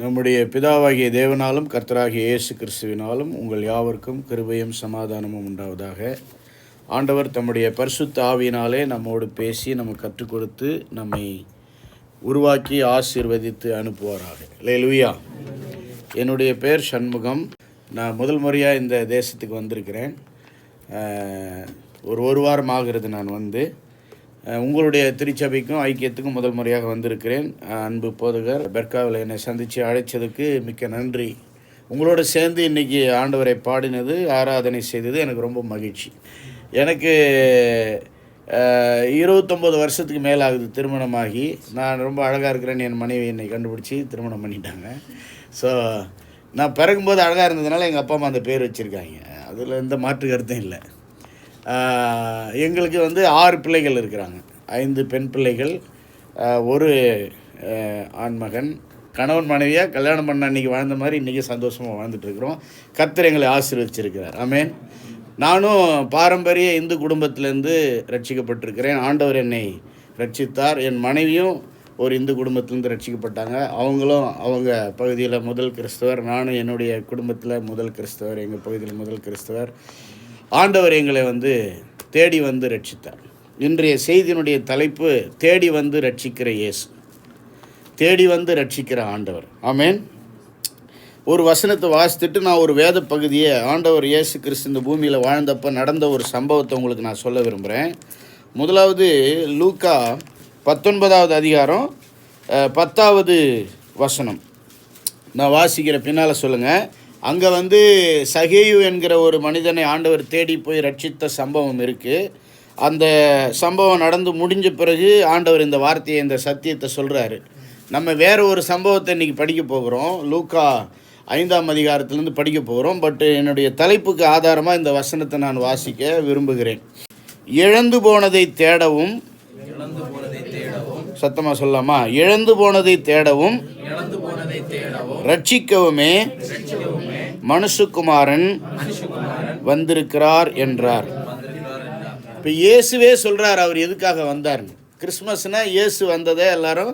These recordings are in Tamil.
நம்முடைய பிதாவாகிய தேவனாலும் கர்த்தராகிய இயேசு கிறிஸ்துவினாலும் உங்கள் யாவருக்கும் கிருபையும் சமாதானமும் உண்டாவதாக. ஆண்டவர் தம்முடைய பரிசுத்த ஆவியினாலே நம்மோடு பேசி நமக்கு கற்றுக் கொடுத்து நம்மை உருவாக்கி ஆசீர்வதித்து அனுப்புவாராக. அல்லேலூயா. என்னுடைய பேர் சண்முகம். நான் முதல் முறையாக இந்த தேசத்துக்கு வந்திருக்கிறேன். ஒரு வாரம் ஆகிறது நான் வந்து. உங்களுடைய திருச்சபைக்கும் ஐக்கியத்துக்கும் முதல் முறையாக வந்திருக்கிறேன். அன்பு போதகர் பெர்காவில் என்னை சந்தித்து அழைச்சதுக்கு மிக்க நன்றி. உங்களோட சேர்ந்து இன்றைக்கி ஆண்டவரை பாடினது, ஆராதனை செய்தது எனக்கு ரொம்ப மகிழ்ச்சி. எனக்கு 29 வருஷத்துக்கு மேலே ஆகுது திருமணமாகி. நான் ரொம்ப அழகாக இருக்கிறேன்னு என் மனைவி என்னை கண்டுபிடிச்சி திருமணம் பண்ணிட்டாங்க. ஸோ நான் பிறகும்போது அழகாக இருந்ததுனால எங்கள் அப்பா அம்மா அந்த பேர் வச்சுருக்காங்க. அதில் எந்த மாற்று கருத்தும் இல்லை. எங்களுக்கு வந்து 6 பிள்ளைகள் இருக்கிறாங்க. 5 பெண் பிள்ளைகள், ஒரு ஆண்மகன். கணவன் மனைவியாக கல்யாணம் பண்ண அன்றைக்கி வாழ்ந்த மாதிரி இன்றைக்கி சந்தோஷமாக வாழ்ந்துட்டுருக்குறோம். கர்த்தர் எங்களை ஆசீர்வதிச்சிருக்கிறார். ஆமென். நானும் பாரம்பரிய இந்து குடும்பத்திலேருந்து ரட்சிக்கப்பட்டிருக்கிறேன். ஆண்டவர் என்னை ரட்சித்தார். என் மனைவியும் ஒரு இந்து குடும்பத்திலேருந்து ரட்சிக்கப்பட்டாங்க. அவங்களும் அவங்க பகுதியில் முதல் கிறிஸ்தவர். நானும் என்னுடைய குடும்பத்தில் முதல் கிறிஸ்தவர், எங்கள் பகுதியில் முதல் கிறிஸ்தவர். ஆண்டவர் எங்களை வந்து தேடி வந்து ரட்சித்தார். இன்றைய செய்தியினுடைய தலைப்பு தேடி வந்து ரட்சிக்கிற இயேசு, தேடி வந்து ரட்சிக்கிற ஆண்டவர். ஆமென். ஒரு வசனத்தை வாசித்துட்டு நான் ஒரு வேத பகுதியை, ஆண்டவர் இயேசு கிறிஸ்து இந்த பூமியில் வாழ்ந்தப்போ நடந்த ஒரு சம்பவத்தை உங்களுக்கு நான் சொல்ல விரும்புகிறேன். முதலாவது லூக்கா 19வது அதிகாரம் 10வது வசனம் நான் வாசிக்கிற பின்னால் சொல்லுங்கள். அங்கே வந்து சகேயு என்கிற ஒரு மனிதனை ஆண்டவர் தேடி போய் ரட்சித்த சம்பவம் இருக்குது. அந்த சம்பவம் நடந்து முடிஞ்ச பிறகு ஆண்டவர் இந்த வார்த்தையை, இந்த சத்தியத்தை சொல்கிறாரு. நம்ம வேறு ஒரு சம்பவத்தை இன்றைக்கி படிக்க போகிறோம். லூக்கா 5ஆம் அதிகாரத்திலேருந்து படிக்க போகிறோம். பட் என்னுடைய தலைப்புக்கு ஆதாரமாக இந்த வசனத்தை நான் வாசிக்க விரும்புகிறேன். இழந்து போனதை தேடவும், சத்தமாக சொல்லலாமா? இழந்து போனதை தேடவும் ரட்சிக்கவுமே மனுஷகுமாரன் வந்திருக்கிறார் என்றார். இப்போ இயேசுவே சொல்கிறார் அவர் எதுக்காக வந்தார்னு. கிறிஸ்மஸ்னால் இயேசு வந்ததை எல்லாரும்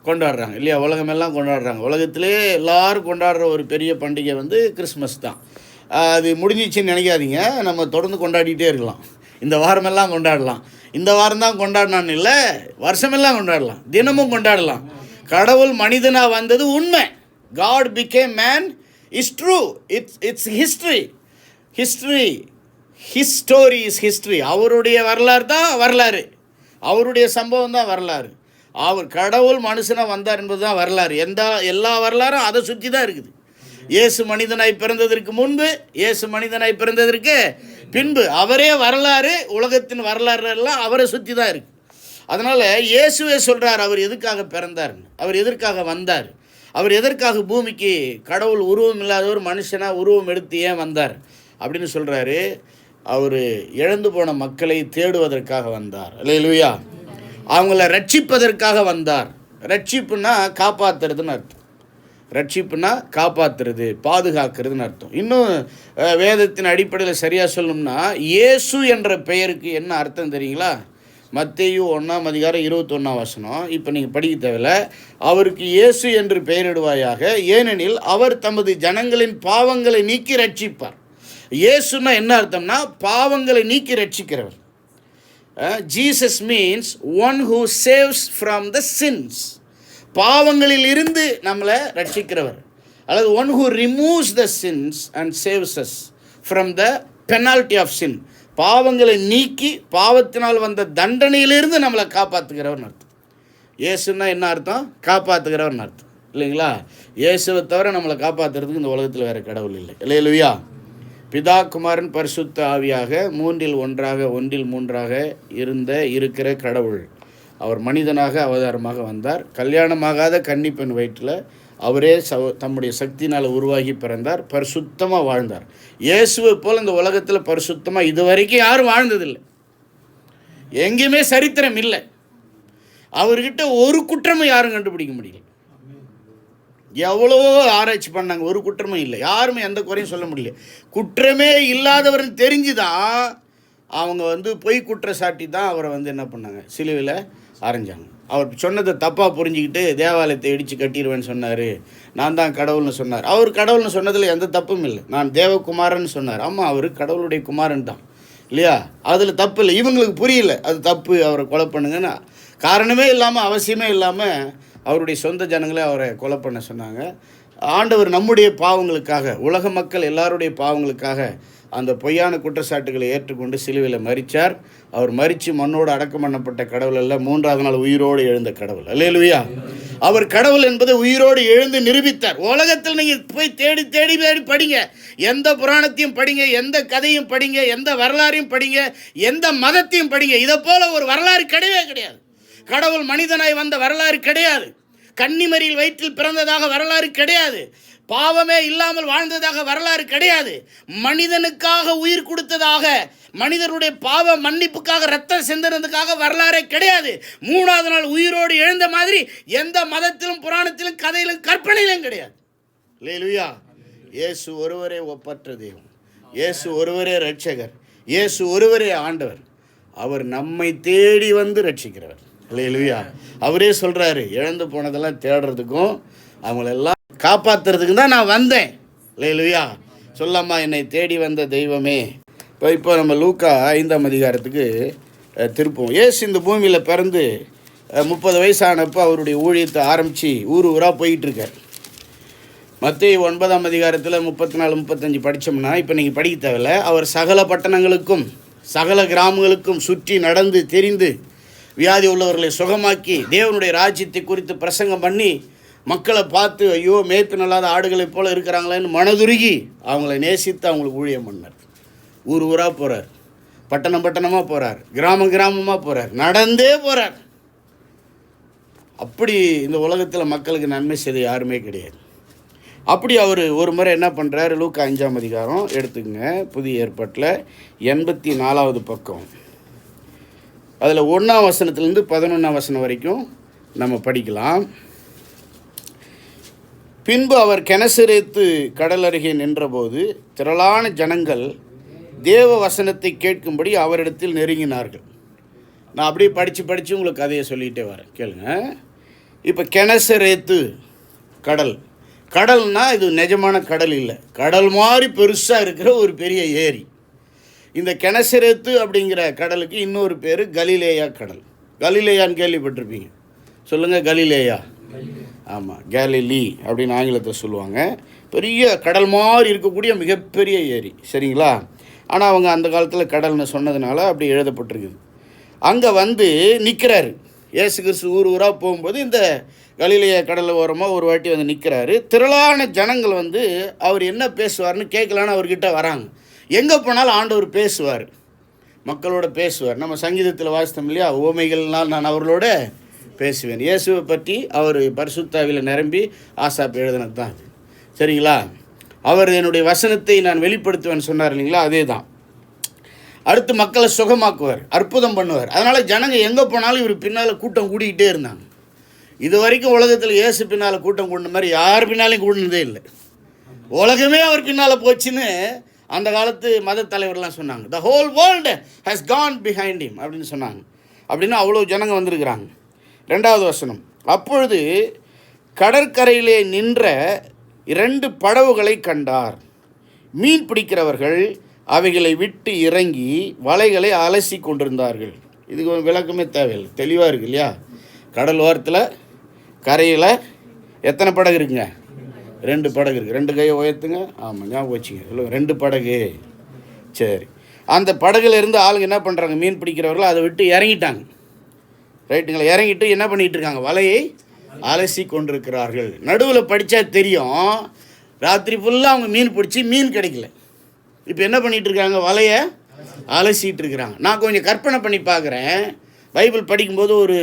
கொண்டாடுறாங்க இல்லையா? உலகமெல்லாம் கொண்டாடுறாங்க. உலகத்திலே எல்லாரும் கொண்டாடுற ஒரு பெரிய பண்டிகை வந்து கிறிஸ்மஸ் தான். அது முடிஞ்சிச்சின்னு நினைக்காதீங்க. நம்ம தொடர்ந்து கொண்டாடிட்டே இருக்கலாம். இந்த வாரமெல்லாம் கொண்டாடலாம். இந்த வாரம் தான் கொண்டாடினான்னு இல்லை, வருஷமெல்லாம் கொண்டாடலாம், தினமும் கொண்டாடலாம். கடவுள் மனிதனாக வந்தது உண்மை. God became man is true. It's history. His story is history. அவருடைய வரலாறு தான் வரலாறு. அவருடைய சம்பவம் தான் வரலாறு. அவர் கடவுள் மனுஷனாக வந்தார் என்பது தான் வரலாறு. எல்லா வரலாறும் அதை சுற்றி தான் இருக்குது. இயேசு மனிதனாய் பிறந்ததற்கு முன்பு, இயேசு மனிதனாய் பிறந்ததற்கு பின்பு, அவரே வரலாறு. உலகத்தின் வரலாறு எல்லாம் அவரை சுற்றி தான் இருக்குது. அதனால் இயேசுவே சொல்கிறார் அவர் எதுக்காக பிறந்தார்னு, அவர் எதற்காக வந்தார், அவர் எதற்காக பூமிக்கு கடவுள் உருவம் இல்லாத ஒரு மனுஷனாக உருவம் எடுத்து ஏன் வந்தார் அப்படின்னு சொல்கிறாரு. அவர் இழந்து போன மக்களை தேடுவதற்காக வந்தார். அல்லேலூயா. அவங்கள ரட்சிப்பதற்காக வந்தார். ரட்சிப்புனா காப்பாற்றுறதுன்னு அர்த்தம். ரட்சிப்புனா காப்பாற்றுறது, பாதுகாக்கிறதுன்னு அர்த்தம். இன்னும் வேதத்தின் அடிப்படையில் சரியாக சொல்லணும்னா இயேசு என்ற பெயருக்கு என்ன அர்த்தம் தெரியுங்களா? மத்தேயு 1ஆம் அதிகாரம் 21ஆம் வசனம். இப்போ நீங்கள் படிக்க தேவையில்லை. அவருக்கு இயேசு என்று பெயரிடுவாயாக, ஏனெனில் அவர் தமது ஜனங்களின் பாவங்களை நீக்கி ரட்சிப்பார். இயேசுன்னா என்ன அர்த்தம்னா பாவங்களை நீக்கி ரட்சிக்கிறவர். Jesus means one who saves from the sins. பாவங்களில் இருந்து நம்மளை ரட்சிக்கிறவர். அல்லது one who removes the sins and saves us from the penalty of sin. பாவங்களை நீக்கி பாவத்தினால் வந்த தண்டனையிலிருந்து நம்மளை காப்பாற்றுகிறவர்னு அர்த்தம். இயேசுன்னா என்ன அர்த்தம்? காப்பாற்றுகிறவர்னு அர்த்தம் இல்லைங்களா? இயேசுவை தவிர நம்மளை காப்பாற்றுறதுக்கு இந்த உலகத்தில் வேறு கடவுள் இல்லை. அல்லேலூயா. பிதா, குமாரன், பரிசுத்த ஆவியாக 3இல் 1ஆக 1இல் 3ஆக இருக்கிற கடவுள் அவர் மனிதனாக அவதாரமாக வந்தார். கல்யாணமாகாத கன்னிப்பெண் வயிற்றில் அவரே தம்முடைய சக்தினால் உருவாகி பிறந்தார். பரிசுத்தமாக வாழ்ந்தார். இயேசுவை போல் இந்த உலகத்தில் பரிசுத்தமாக இதுவரைக்கும் யாரும் வாழ்ந்ததில்லை. எங்கேயுமே சரித்திரம் இல்லை. அவர்கிட்ட ஒரு குற்றமும் யாரும் கண்டுபிடிக்க முடியல. எவ்வளோ ஆராய்ச்சி பண்ணாங்க, ஒரு குற்றமும் இல்லை. யாருமே எந்த குறையும் சொல்ல முடியல. குற்றமே இல்லாதவர்னு தெரிஞ்சுதான் அவங்க வந்து பொய் குற்றச்சாட்டி தான் அவரை வந்து என்ன பண்ணாங்க, சிலுவையில் அரைஞ்சாங்க. அவர் சொன்னதை தப்பாக புரிஞ்சுக்கிட்டு தேவாலயத்தை இடித்து கட்டிடுவேன்னு சொன்னார். நான் தான் கடவுள்னு சொன்னார். அவர் கடவுள்னு சொன்னதில் எந்த தப்பும் இல்லை. நான் தேவகுமாரன் சொன்னார். ஆமாம், அவர் கடவுளுடைய குமாரன் தான் இல்லையா? அதில் தப்பு இல்லை. இவங்களுக்கு புரியல அது தப்பு, அவரை கொலை பண்ணுங்கன்னா. காரணமே இல்லாமல், அவசியமே இல்லாமல் அவருடைய சொந்த ஜனங்களே அவரை கொலை பண்ண சொன்னாங்க. ஆண்டவர் நம்முடைய பாவங்களுக்காக, உலக மக்கள் எல்லாருடைய பாவங்களுக்காக அந்த பொய்யான குற்றச்சாட்டுகளை ஏற்றுக்கொண்டு சிலுவையில் மரித்தார். அவர் மரித்து மண்ணோடு அடக்கம் பண்ணப்பட்ட கடவுள் அல்ல, 3ஆவது நாள் உயிரோடு எழுந்த கடவுள். அல்லேலூயா. அவர் கடவுள் என்பதை உயிரோடு எழுந்து நிரூபித்தார். உலகத்தில் நீங்கள் போய் தேடி தேடி தேடி படிங்க, எந்த புராணத்தையும் படிங்க, எந்த கதையும் படிங்க, எந்த வரலாறையும் படிங்க, எந்த மதத்தையும் படிங்க, இதை போல ஒரு வரலாறு கிடையவே கிடையாது. கடவுள் மனிதனாய் வந்த வரலாறு கிடையாது. கன்னிமரியில் வயிற்றில் பிறந்ததாக வரலாறு கிடையாது. பாவமே இல்லாமல் வாழ்ந்ததாக வரலாறு கிடையாது. மனிதனுக்காக உயிர் கொடுத்ததாக, மனிதனுடைய பாவ மன்னிப்புக்காக ரத்தம் சிந்தனதுக்காக வரலாறே கிடையாது. 3ஆவது நாள் உயிரோடு எழுந்த மாதிரி எந்த மதத்திலும் புராணத்திலும் கதையிலும் கற்பனையிலும் கிடையாது. அல்லேலூயா. இயேசு ஒருவரே ஒப்பற்ற தெய்வம், இயேசு ஒருவரே இரட்சகர், இயேசு ஒருவரே ஆண்டவர். அவர் நம்மை தேடி வந்து ரட்சிக்கிறவர். அல்லேலூயா. அவரே சொல்கிறாரு, இழந்து போனதெல்லாம் தேடுறதுக்கும் அவங்களெல்லாம் காப்பாற்றுறதுக்கு தான் நான் வந்தேன். அல்லேலூயா. சொல்லாமா, என்னை தேடி வந்த தெய்வமே. இப்போ நம்ம லூக்கா 5ஆம் அதிகாரத்துக்கு திருப்போம். இயேசு இந்த பூமியில் பிறந்து 30 வயசானப்போ அவருடைய ஊழியத்தை ஆரம்பித்து ஊராக போயிட்டுருக்கார். மத்தேயு 9ஆம் அதிகாரத்தில் 34, 35 படித்தோம்னா, இப்போ நீங்கள் படிக்க தேவையில்லை. அவர் சகல பட்டணங்களுக்கும் சகல கிராமங்களுக்கும் சுற்றி நடந்து தெரிந்து வியாதி உள்ளவர்களை சுகமாக்கி தேவனுடைய ராஜ்யத்தை குறித்து பிரசங்கம் பண்ணி மக்களை பார்த்து, ஐயோ மேய்ப்பு நல்லாத ஆடுகளைப் போல் இருக்கிறாங்களேன்னு மனதுருகி அவங்கள நேசித்து அவங்களுக்கு ஊழியம் பண்ணார். ஊராக போகிறார், பட்டணமாக போகிறார், கிராமமாக போகிறார், நடந்தே போகிறார். அப்படி இந்த உலகத்தில் மக்களுக்கு நன்மை செய்த யாருமே கிடையாது. அப்படி அவர் ஒரு முறை என்ன பண்ணுறாரு, லூக்கா 5ஆம் அதிகாரம் எடுத்துக்கங்க, புதிய ஏற்பாட்டில் 84வது பக்கம். அதில் 1ஆம் வசனத்துலேருந்து 11ஆம் வசனம் வரைக்கும் நம்ம படிக்கலாம். பின்பு அவர் கெனசரேத்து கடல் அருகே நின்றபோது திரளான ஜனங்கள் தேவ வசனத்தை கேட்கும்படி அவரிடத்தில் நெருங்கினார்கள். நான் அப்படியே படித்து உங்களுக்கு கதையை சொல்லிகிட்டே வரேன், கேளுங்க. இப்போ கெனசரேத்து கடல், கடல்னால் இது நிஜமான கடல் இல்லை, கடல் மாதிரி பெருசாக இருக்கிற ஒரு பெரிய ஏரி. இந்த கெனசரேத்து அப்படிங்கிற கடலுக்கு இன்னொரு பேர் கலிலேயா கடல். கலிலேயான்னு கேள்விப்பட்டிருப்பீங்க, சொல்லுங்கள். கலிலேயா, ஆமாம், கேலிலி அப்படின்னு ஆங்கிலத்தை சொல்லுவாங்க. பெரிய கடல் மாதிரி இருக்கக்கூடிய மிகப்பெரிய ஏரி, சரிங்களா? ஆனால் அவங்க அந்த காலத்தில் கடல்னு சொன்னதுனால அப்படி எழுதப்பட்டிருக்குது. அங்கே வந்து நிற்கிறாரு இயேசு கிறிஸ்து. ஊராக போகும்போது இந்த கலிலேயா கடல் ஓரமாக ஒரு வாட்டி வந்து நிற்கிறாரு. திரளான ஜனங்கள் வந்து அவர் என்ன பேசுவார்னு கேட்கலான்னு அவர்கிட்ட வராங்க. எங்கே போனாலும் ஆண்டவர் பேசுவார், மக்களோட பேசுவார். நம்ம சங்கீதத்தில் வாசித்தோம் இல்லையா, உவமைகள்னால் நான் அவர்களோட பேசுவேன். இயேசுவை பற்றி அவர் பரிசுத்தாவியில் நிரம்பி ஆசாப் எழுதினது தான் அது, சரிங்களா? அவர் என்னுடைய வசனத்தை நான் வெளிப்படுத்துவேன்னு சொன்னார் இல்லைங்களா, அதே தான். அடுத்து மக்களை சுகமாக்குவார், அற்புதம் பண்ணுவார். அதனால் ஜனங்க எங்கே போனாலும் இவர் பின்னால் கூட்டம் கூடிக்கிட்டே இருந்தாங்க. இது வரைக்கும் உலகத்தில் இயேசு பின்னால் கூட்டம் கூடின மாதிரி யார் பின்னாலையும் கூடினதே இல்லை. உலகமே அவர் பின்னால் போச்சுன்னு அந்த காலத்து மத தலைவர்லாம் சொன்னாங்க. The whole world has Khan behind him அப்படின்னு சொன்னாங்க. அப்படின்னா அவ்வளோ ஜனங்க வந்திருக்கிறாங்க. 2வது வசனம். அப்பொழுது கடற்கரையிலே நின்ற 2 படவுகளை கண்டார். மீன் பிடிக்கிறவர்கள் அவைகளை விட்டு இறங்கி வலைகளை அலசி கொண்டிருந்தார்கள். இதுக்கு ஒரு விளக்கமே தேவையில்லை, தெளிவாக இருக்குது இல்லையா? கடல் ஓரத்தில் கரையில் எத்தனை படகு இருக்குங்க? 2 படகு இருக்குது. 2 கையை உயர்த்துங்க. ஆமாம், ஞாபகம் வச்சுங்க, சொல்லுங்கள். 2 படகு. சரி, அந்த படகுல இருந்து ஆளுங்க என்ன பண்ணுறாங்க, மீன் பிடிக்கிறவர்கள் அதை விட்டு இறங்கிட்டாங்க, ரைட்டுங்களா? இறங்கிட்டு என்ன பண்ணிகிட்டு இருக்காங்க, வலையை அலசி கொண்டிருக்கிறார்கள். நடுவில் படித்தா தெரியும், ராத்திரி ஃபுல்லாக அவங்க மீன் பிடிச்சி மீன் கிடைக்கல. இப்போ என்ன பண்ணிகிட்டு இருக்காங்க, வலையை அலசிட்டு இருக்கிறாங்க. நான் கொஞ்சம் கற்பனை பண்ணி பார்க்குறேன். பைபிள் படிக்கும்போது ஒரு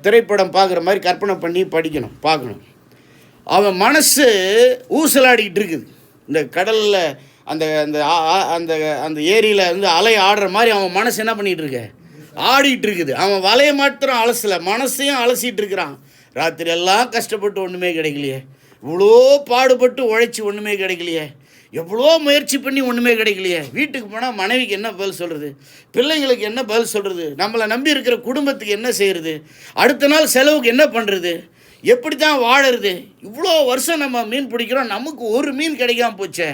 திரைப்படம் பார்க்குற மாதிரி கற்பனை பண்ணி பார்க்கணும். அவன் மனசு ஊசலாடிக்கிட்டு இருக்குது. இந்த கடலில் அந்த அந்த அந்த அந்த ஏரியில் வந்து அலை ஆடுற மாதிரி அவன் மனசு என்ன பண்ணிகிட்டு இருக்க, ஆடிட்டு இருக்குது. அவன் வலையை மாத்திரம் அலசலை, மனசையும் அலசிட்டு இருக்கிறான். ராத்திரி எல்லாம் கஷ்டப்பட்டு ஒன்றுமே கிடைக்கலையே, இவ்வளோ பாடுபட்டு உழைச்சி ஒன்றுமே கிடைக்கலையே, எவ்வளோ முயற்சி பண்ணி ஒன்றுமே கிடைக்கலையே. வீட்டுக்கு போனால் மனைவிக்கு என்ன பதில் சொல்கிறது, பிள்ளைங்களுக்கு என்ன பதில் சொல்கிறது, நம்மளை நம்பி இருக்கிற குடும்பத்துக்கு என்ன செய்கிறது, அடுத்த நாள் செலவுக்கு என்ன பண்ணுறது, எப்படி தான் வாழறது. இவ்வளோ வருஷம் நம்ம மீன் பிடிக்கிறோம், நமக்கு ஒரு மீன் கிடைக்காம போச்சே,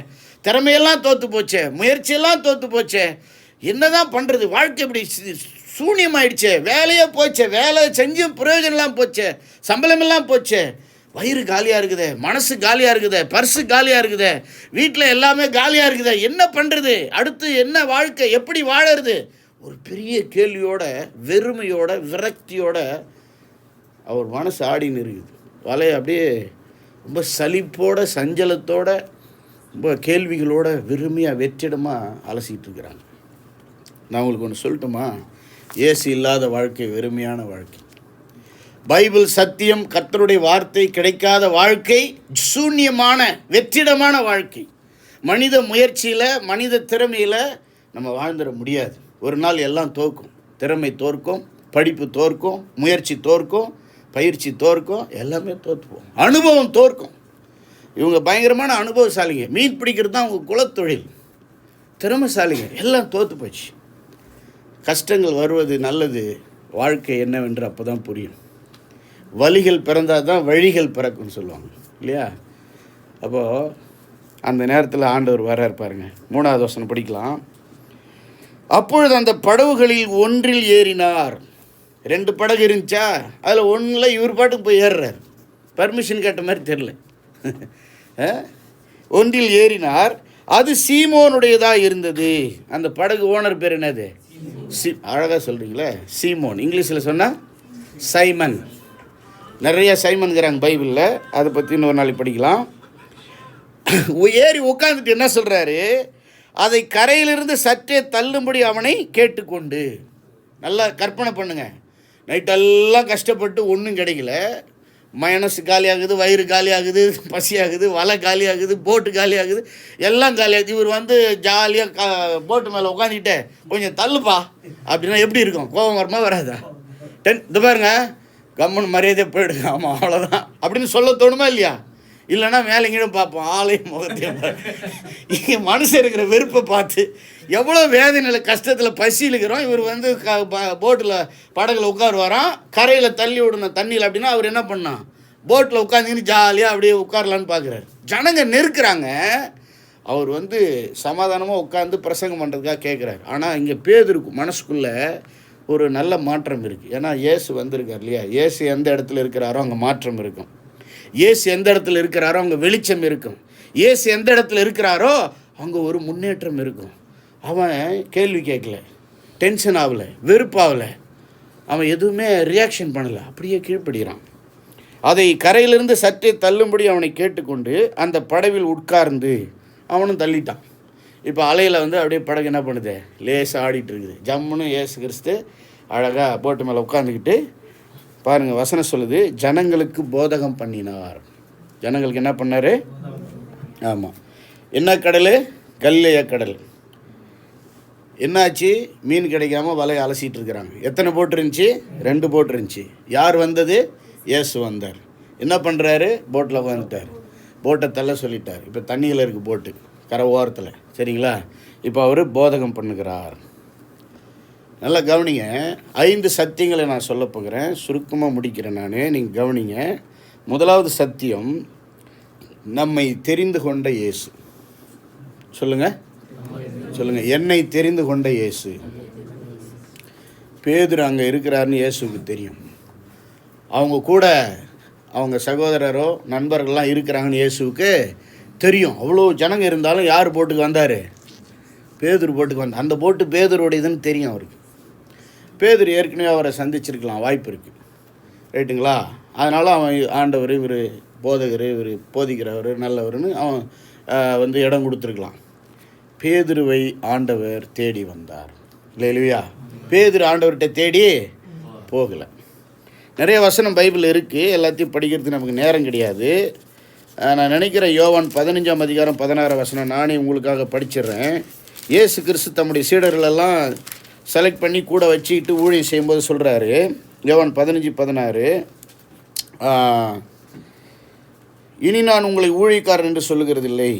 திறமையெல்லாம் தோற்று போச்சே, முயற்சியெல்லாம் தோற்று போச்சே, என்ன தான் பண்ணுறது, வாழ்க்கை இப்படி சூன்யமாயிடுச்சே, வேலையே போச்சே, வேலை செஞ்சும் பிரயோஜனம்லாம் போச்சே, சம்பளமெல்லாம் போச்சே, வயிறு காலியாக இருக்குதே, மனசு காலியாக இருக்குதே, பர்ஸு காலியாக இருக்குதே, வீட்டில் எல்லாமே காலியாக இருக்குதே, என்ன பண்ணுறது, அடுத்து என்ன வாழ்க்கை, எப்படி வாழறது, ஒரு பெரிய கேள்வியோட, வெறுமையோட, விரக்தியோட அவர் மனசு ஆடின்னு இருக்குது. வலையை அப்படியே ரொம்ப சலிப்போட, சஞ்சலத்தோட, ரொம்ப கேள்விகளோட, வெறுமையாக வெற்றிடமாக அலசிட்டு இருக்கிறாங்க. நான் உங்களுக்கு ஒன்று சொல்லட்டுமா, இயேசு இல்லாத வாழ்க்கை வெறுமையான வாழ்க்கை. பைபிள் சத்தியம், கர்த்தருடைய வார்த்தை கிடைக்காத வாழ்க்கை சூன்யமான வெற்றிடமான வாழ்க்கை. மனித முயற்சியில், மனித திறமையில் நம்ம வாழ்ந்துட முடியாது. ஒரு நாள் எல்லாம் தோற்கும். திறமை தோற்கும், படிப்பு தோற்கும், முயற்சி தோற்கும், பயிற்சி தோற்கும், எல்லாமே தோற்றுப்போம். அனுபவம் தோற்கும். இவங்க பயங்கரமான அனுபவசாலிங்க. மீன் பிடிக்கிறது தான் அவங்க குலத்தொழில். திறமைசாலிங்க. எல்லாம் தோற்று போச்சு. கஷ்டங்கள் வருவது நல்லது, வாழ்க்கை என்னவென்று அப்போ தான் புரியும். வழிகள் பிறந்தால் தான் வழிகள் பிறக்கும்னு சொல்லுவாங்க இல்லையா? அப்போது அந்த நேரத்தில் ஆண்டவர் வரார் பாருங்க. 3வது வசனம் படிக்கலாம். அப்பொழுது அந்த படகுகளில் ஒன்றில் ஏறினார். 2 படகு இருந்துச்சா, அதில் ஒன்றில் இவர் பாட்டுக்கு போய் ஏறுறார். பர்மிஷன் கேட்ட மாதிரி தெரில. ஒன்றில் ஏறினார். அது சீமோனுடையதாக இருந்தது. அந்த படகு ஓனர் பேர் என்னது? அழகாக சொல்கிறீங்களே, சீமோன். இங்கிலீஷில் சொன்னால் சைமன். நிறைய சைமன்கிறாங்க பைபிளில். அதை பற்றி இன்னொரு நாளைக்கு படிக்கலாம். ஏறி உட்காந்துட்டு என்ன சொல்கிறாரு, அதை கரையிலிருந்து சற்றே தள்ளும்படி அவனை கேட்டுக்கொண்டு. நல்லா கற்பனை பண்ணுங்க. நைட்டெல்லாம் கஷ்டப்பட்டு ஒன்றும் கிடைக்கல, மனசு காலியாகுது, வயிறு காலியாகுது, பசியாகுது, வலை காலியாகுது, போட்டு காலியாகுது, எல்லாம் காலியாகுது. இவர் ஜாலியாக போட்டு மேலே உட்காந்துக்கிட்டே கொஞ்சம் தள்ளுப்பா அப்படின்னா எப்படி இருக்கும்? கோபம் வருமா வராதா? இது பாருங்க, கம்மன் மரியாதையை போயிடுங்க, ஆமாம் அவ்வளோதான் அப்படின்னு சொல்ல தோணுமா இல்லையா? இல்லைன்னா மேலே கீழே பார்ப்போம், ஆளையும் முகத்தையும். இங்கே மனுஷன் இருக்கிற வெறுப்பை பார்த்து எவ்வளோ வேதனையில், கஷ்டத்தில், பசியில் இருக்கிறோம். இவர் போட்டில் படகுல உட்காருவாராம், கரையில் தள்ளி விடணும் தண்ணியில் அப்படின்னா அவர் என்ன பண்ணான், போட்டில் உட்காந்துக்கின்னு ஜாலியாக அப்படியே உட்காரலான்னு பார்க்குறாரு. ஜனங்க நெருக்கிறாங்க, அவர் சமாதானமாக உட்காந்து பிரசங்கம் பண்ணுறதுக்காக கேட்குறாரு. ஆனால் இங்கே பேதுருக்கு மனசுக்குள்ளே ஒரு நல்ல மாற்றம் இருக்குது. ஏன்னா இயேசு வந்திருக்கார் இல்லையா? இயேசு எந்த இடத்துல இருக்கிறாரோ அங்கே மாற்றம் இருக்கும். இயேசு எந்த இடத்துல இருக்கிறாரோ அங்கே வெளிச்சம் இருக்கும். இயேசு எந்த இடத்துல இருக்கிறாரோ அங்கே ஒரு முன்னேற்றம் இருக்கும். அவன் கேள்வி கேட்கல, டென்ஷன் ஆகலை, வெறுப்பாகலை, அவன் எதுவுமே ரியாக்ஷன் பண்ணலை, அப்படியே கீழ்ப்படுகிறான். அதை கரையிலிருந்து சற்றே தள்ளும்படி அவனை கேட்டுக்கொண்டு அந்த படவில் உட்கார்ந்து அவனும் தள்ளிட்டான். இப்போ அலையில் அப்படியே படகு என்ன பண்ணுது, லேசாக ஆடிட்டு இருக்குது. ஜம்முன்னு இயேசு கிறிஸ்து அழகாக போட்டு மேலே உட்காந்துக்கிட்டு பாருங்கள், வசனம் சொல்லுது, ஜனங்களுக்கு போதகம் பண்ணினார். ஜனங்களுக்கு என்ன பண்ணார்? ஆமாம். என்ன கடல்? கல்லேய கடல். என்னாச்சு? மீன் கிடைக்காம வலையை அலசிட்டு இருக்கிறாங்க. எத்தனை போட்டு இருந்துச்சு? 2 போட்டு இருந்துச்சு. யார் வந்தது? இயேசு வந்தார். என்ன பண்ணுறாரு? போட்டில் உட்காந்துட்டார். போட்டை தள்ள சொல்லிட்டார். இப்போ தண்ணியில் இருக்குது போட்டு, கரை ஓரத்தில், சரிங்களா? இப்போ அவர் போதகம் பண்ணுகிறார். நல்லா கவனிங்க. 5 சத்தியங்களை நான் சொல்ல போகிறேன், சுருக்கமாக முடிக்கிறேன் நான், நீங்கள் கவனிங்க. 1வது சத்தியம், நம்மை தெரிந்து கொண்ட இயேசு. சொல்லுங்கள், சொல்லுங்கள். என்னை தெரிந்து கொண்ட இயேசு. பேதுரு அங்கே இருக்கிறாருன்னு இயேசுக்கு தெரியும். அவங்க கூட அவங்க சகோதரரோ நண்பர்கள்லாம் இருக்கிறாங்கன்னு இயேசுவுக்கு தெரியும். அவ்வளோ ஜனங்க இருந்தாலும் யார் போட்டுக்கு வந்தார்? பேதுரு போட்டுக்கு வந்தார். அந்த போட்டு பேதுருடையதுன்னு தெரியும் அவருக்கு. பேதுரு ஏற்கனவே அவரை சந்திச்சிருக்கலாம், வாய்ப்பு இருக்குது, ரைட்டுங்களா? அதனால் அவன் ஆண்டவர், இவர் போதகர், இவர் போதிக்கிறவர், நல்லவர்னு அவன் இடம் கொடுத்துருக்கலாம். பேதுருவை ஆண்டவர் தேடி வந்தார் இல்லையா? பேதுரு ஆண்டவர்கிட்ட தேடி போகலை. நிறைய வசனம் பைபிள் இருக்குது, எல்லாத்தையும் படிக்கிறதுக்கு நமக்கு நேரம் கிடையாது. நான் நினைக்கிறேன் யோவான் 15ஆம் அதிகாரம் 16 வசனம் நானே உங்களுக்காக படிச்சிடுறேன். இயேசு கிறிஸ்து தம்முடைய சீடர்களெல்லாம் செலக்ட் பண்ணி கூட வச்சுக்கிட்டு ஊழியம் செய்யும்போது சொல்கிறாரு, யோவான் 15:16, இனி நான் உங்களை ஊழியக்காரன் என்று சொல்லுகிறதில்லை,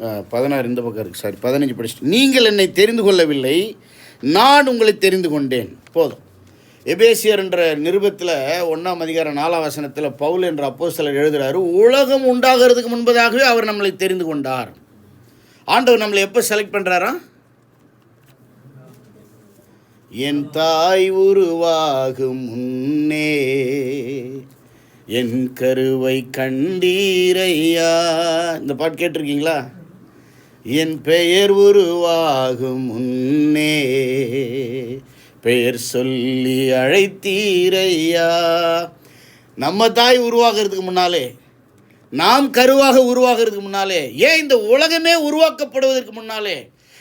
16 இந்த பக்கம் இருக்குது, சாரி 15 படிச்சுட்டு, நீங்கள் என்னை தெரிந்து கொள்ளவில்லை, நான் உங்களை தெரிந்து கொண்டேன். போதும். எபேசியர் என்ற நிருபத்தில் 1ஆம் அதிகாரம் 4ஆம் வசனத்தில் பவுல் என்ற அப்போஸ்தலர் எழுதுகிறாரு, உலகம் உண்டாகிறதுக்கு முன்பதாகவே அவர் நம்மளை தெரிந்து கொண்டார். ஆண்டவர் நம்மளை எப்போ செலக்ட் பண்ணுறாரா? என் தாய் உருவாகும் முன்னே என் கருவை கண்டீரையா. இந்த பாட்டு கேட்டிருக்கீங்களா? என் பெயர் உருவாகும் முன்னே பெயர் சொல்லி அழைத்தீரையா. நம்ம தாய் உருவாகிறதுக்கு முன்னாலே, நாம் கருவாக உருவாகிறதுக்கு முன்னாலே, ஏன் இந்த உலகமே உருவாக்கப்படுவதற்கு முன்னாலே,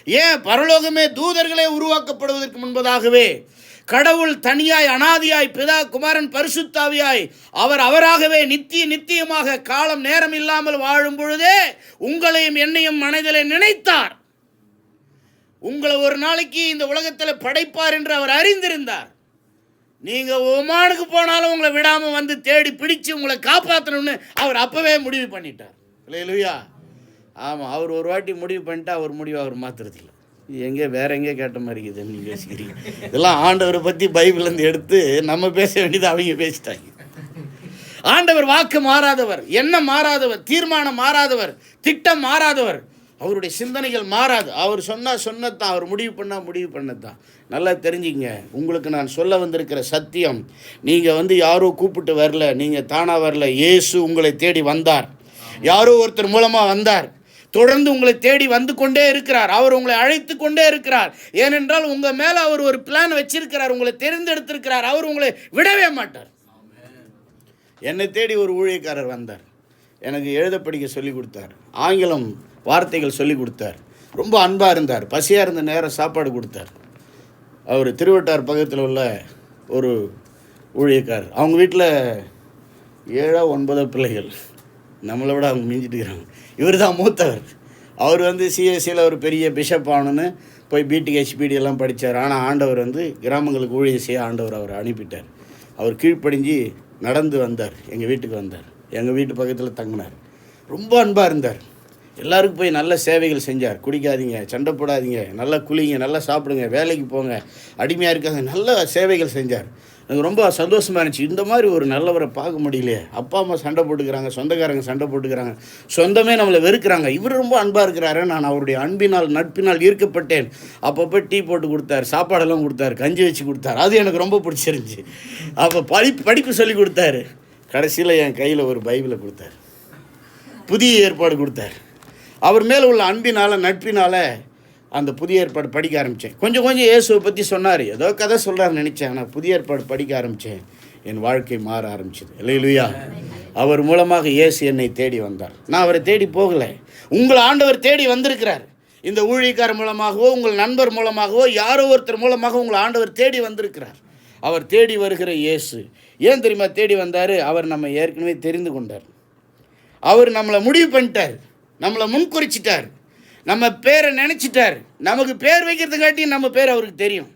ஏன் பரலோகமே தூதர்களே உருவாக்கப்படுவதற்கு முன்பதாகவே கடவுள் தனியாய் அனாதியாய் பிதா குமாரன் பரிசுத்தாவியாய் அவராகவே நித்தியமாக காலம் நேரம் இல்லாமல் வாழும் பொழுதே உங்களையும் என்னையும் மனதிலே நினைத்தார். உங்களை ஒரு நாளைக்கு இந்த உலகத்தில் படைப்பார் என்று அவர் அறிந்திருந்தார். நீங்கள் ஒமானுக்கு போனாலும் உங்களை விடாமல் வந்து தேடி பிடிச்சு உங்களை காப்பாற்றணும்னு அவர் அப்போவே முடிவு பண்ணிட்டார். இல்லையா? ஆமாம், அவர் ஒரு வாட்டி முடிவு பண்ணிட்டா அவர் முடிவு அவர் மாற்றுறதில்லை. எங்கே வேற எங்கே கேட்ட மாதிரி இருக்குதுன்னு நீங்கள் பேசிக்கிறீங்க. இதெல்லாம் ஆண்டவரை பற்றி பைபிள்லேருந்து எடுத்து நம்ம பேச வேண்டியது அவங்க பேசிட்டாங்க. ஆண்டவர் வாக்கு மாறாதவர், எண்ணம் மாறாதவர், தீர்மானம் மாறாதவர், திட்டம் மாறாதவர், அவருடைய சிந்தனைகள் மாறாது. அவர் சொன்னதான், அவர் முடிவு பண்ணதான். நல்லா தெரிஞ்சுங்க, உங்களுக்கு நான் சொல்ல வந்திருக்கிற சத்தியம், நீங்கள் யாரோ கூப்பிட்டு வரல, நீங்கள் தானாக வரல. இயேசு உங்களை தேடி வந்தார். யாரோ ஒருத்தர் மூலமாக வந்தார். தொடர்ந்து உங்களை தேடி வந்து கொண்டே இருக்கிறார். அவர் உங்களை அழைத்து கொண்டே இருக்கிறார். ஏனென்றால் உங்கள் மேலே அவர் ஒரு பிளான் வச்சிருக்கிறார். உங்களை தேர்ந்தெடுத்திருக்கிறார். அவர் உங்களை விடவே மாட்டார். என்னை தேடி ஒரு ஊழியக்காரர் வந்தார். எனக்கு எழுத படிக்க சொல்லி கொடுத்தார். ஆங்கிலம் வார்த்தைகள் சொல்லி கொடுத்தார். ரொம்ப அன்பாக இருந்தார். பசியாக இருந்த நேரம் சாப்பாடு கொடுத்தார். அவர் திருவட்டார் பக்கத்தில் உள்ள ஒரு ஊழியக்காரர். அவங்க வீட்டில் 7 9 பிள்ளைகள். நம்மளை விட அவங்க மிஞ்சிட்டு இருக்கிறாங்க. இவர் தான் மூத்தவர். அவர் சிஎஸ்சியில் ஒரு பெரிய பிஷப் ஆகணுன்னு போய் பிடிஹெச்பிடி எல்லாம் படித்தார். ஆனால் ஆண்டவர் கிராமங்களுக்கு ஊழியம் செய்ய ஆண்டவர் அவர் அனுப்பிட்டார். அவர் கீழ்ப்படிஞ்சு நடந்து வந்தார். எங்கள் வீட்டுக்கு வந்தார். எங்கள் வீட்டு பக்கத்தில் தங்கினார். ரொம்ப அன்பாக இருந்தார். எல்லாருக்கும் போய் நல்ல சேவைகள் செஞ்சார். குடிக்காதீங்க, சண்டை போடாதீங்க, நல்லா குளிங்க, நல்லா சாப்பிடுங்க, வேலைக்கு போங்க, அடிமையாக இருக்காங்க, நல்ல சேவைகள் செஞ்சார். எனக்கு ரொம்ப சந்தோஷமாக இருந்துச்சு. இந்த மாதிரி ஒரு நல்லவரை பார்க்க முடியலையே. அப்பா அம்மா சண்டை போட்டுக்கிறாங்க, சொந்தக்காரங்க சண்டை போட்டுக்கிறாங்க, சொந்தமே நம்மளை வெறுக்கிறாங்க. இவர் ரொம்ப அன்பாக இருக்கிறாரு. நான் அவருடைய அன்பினால் நட்பினால் ஈர்க்கப்பட்டேன். அப்பப்போ டீ போட்டு கொடுத்தார், சாப்பாடெல்லாம் கொடுத்தார், கஞ்சி வச்சு கொடுத்தார். அது எனக்கு ரொம்ப பிடிச்சிருந்துச்சி. அப்போ படிப்பு சொல்லி கொடுத்தாரு. கடைசியில் என் கையில் ஒரு பைபிளை கொடுத்தார். புதிய ஏற்பாடு கொடுத்தார். அவர் மேலே உள்ள அன்பினால் நட்பினால் அந்த புதிய ஏற்பாடு படிக்க ஆரம்பித்தேன். கொஞ்சம் இயேசுவை பற்றி சொன்னார். ஏதோ கதை சொல்கிறாருன்னு நினச்சேன். ஆனால் புதிய ஏற்பாடு படிக்க ஆரம்பித்தேன். என் வாழ்க்கை மாற ஆரம்பிச்சது. இல்லையா? அவர் மூலமாக இயேசு என்னை தேடி வந்தார். நான் அவரை தேடி போகலை. உங்கள் ஆண்டவர் தேடி வந்திருக்கிறார். இந்த ஊழியக்காரர் மூலமாகவோ, உங்கள் நண்பர் மூலமாகவோ, யாரோ ஒருத்தர் மூலமாக உங்கள் ஆண்டவர் தேடி வந்திருக்கிறார். அவர் தேடி வருகிற இயேசு ஏன் தெரியுமா தேடி வந்தார்? அவர் நம்ம ஏற்கனவே தெரிந்து கொண்டார். அவர் நம்மளை முடிவு பண்ணிட்டார். நம்மளை முன்குறிச்சிட்டார். நம்ம பேரை நினச்சிட்டார். நமக்கு பேர் வைக்கிறதுக்காட்டி நம்ம பேர் அவருக்கு தெரியும்.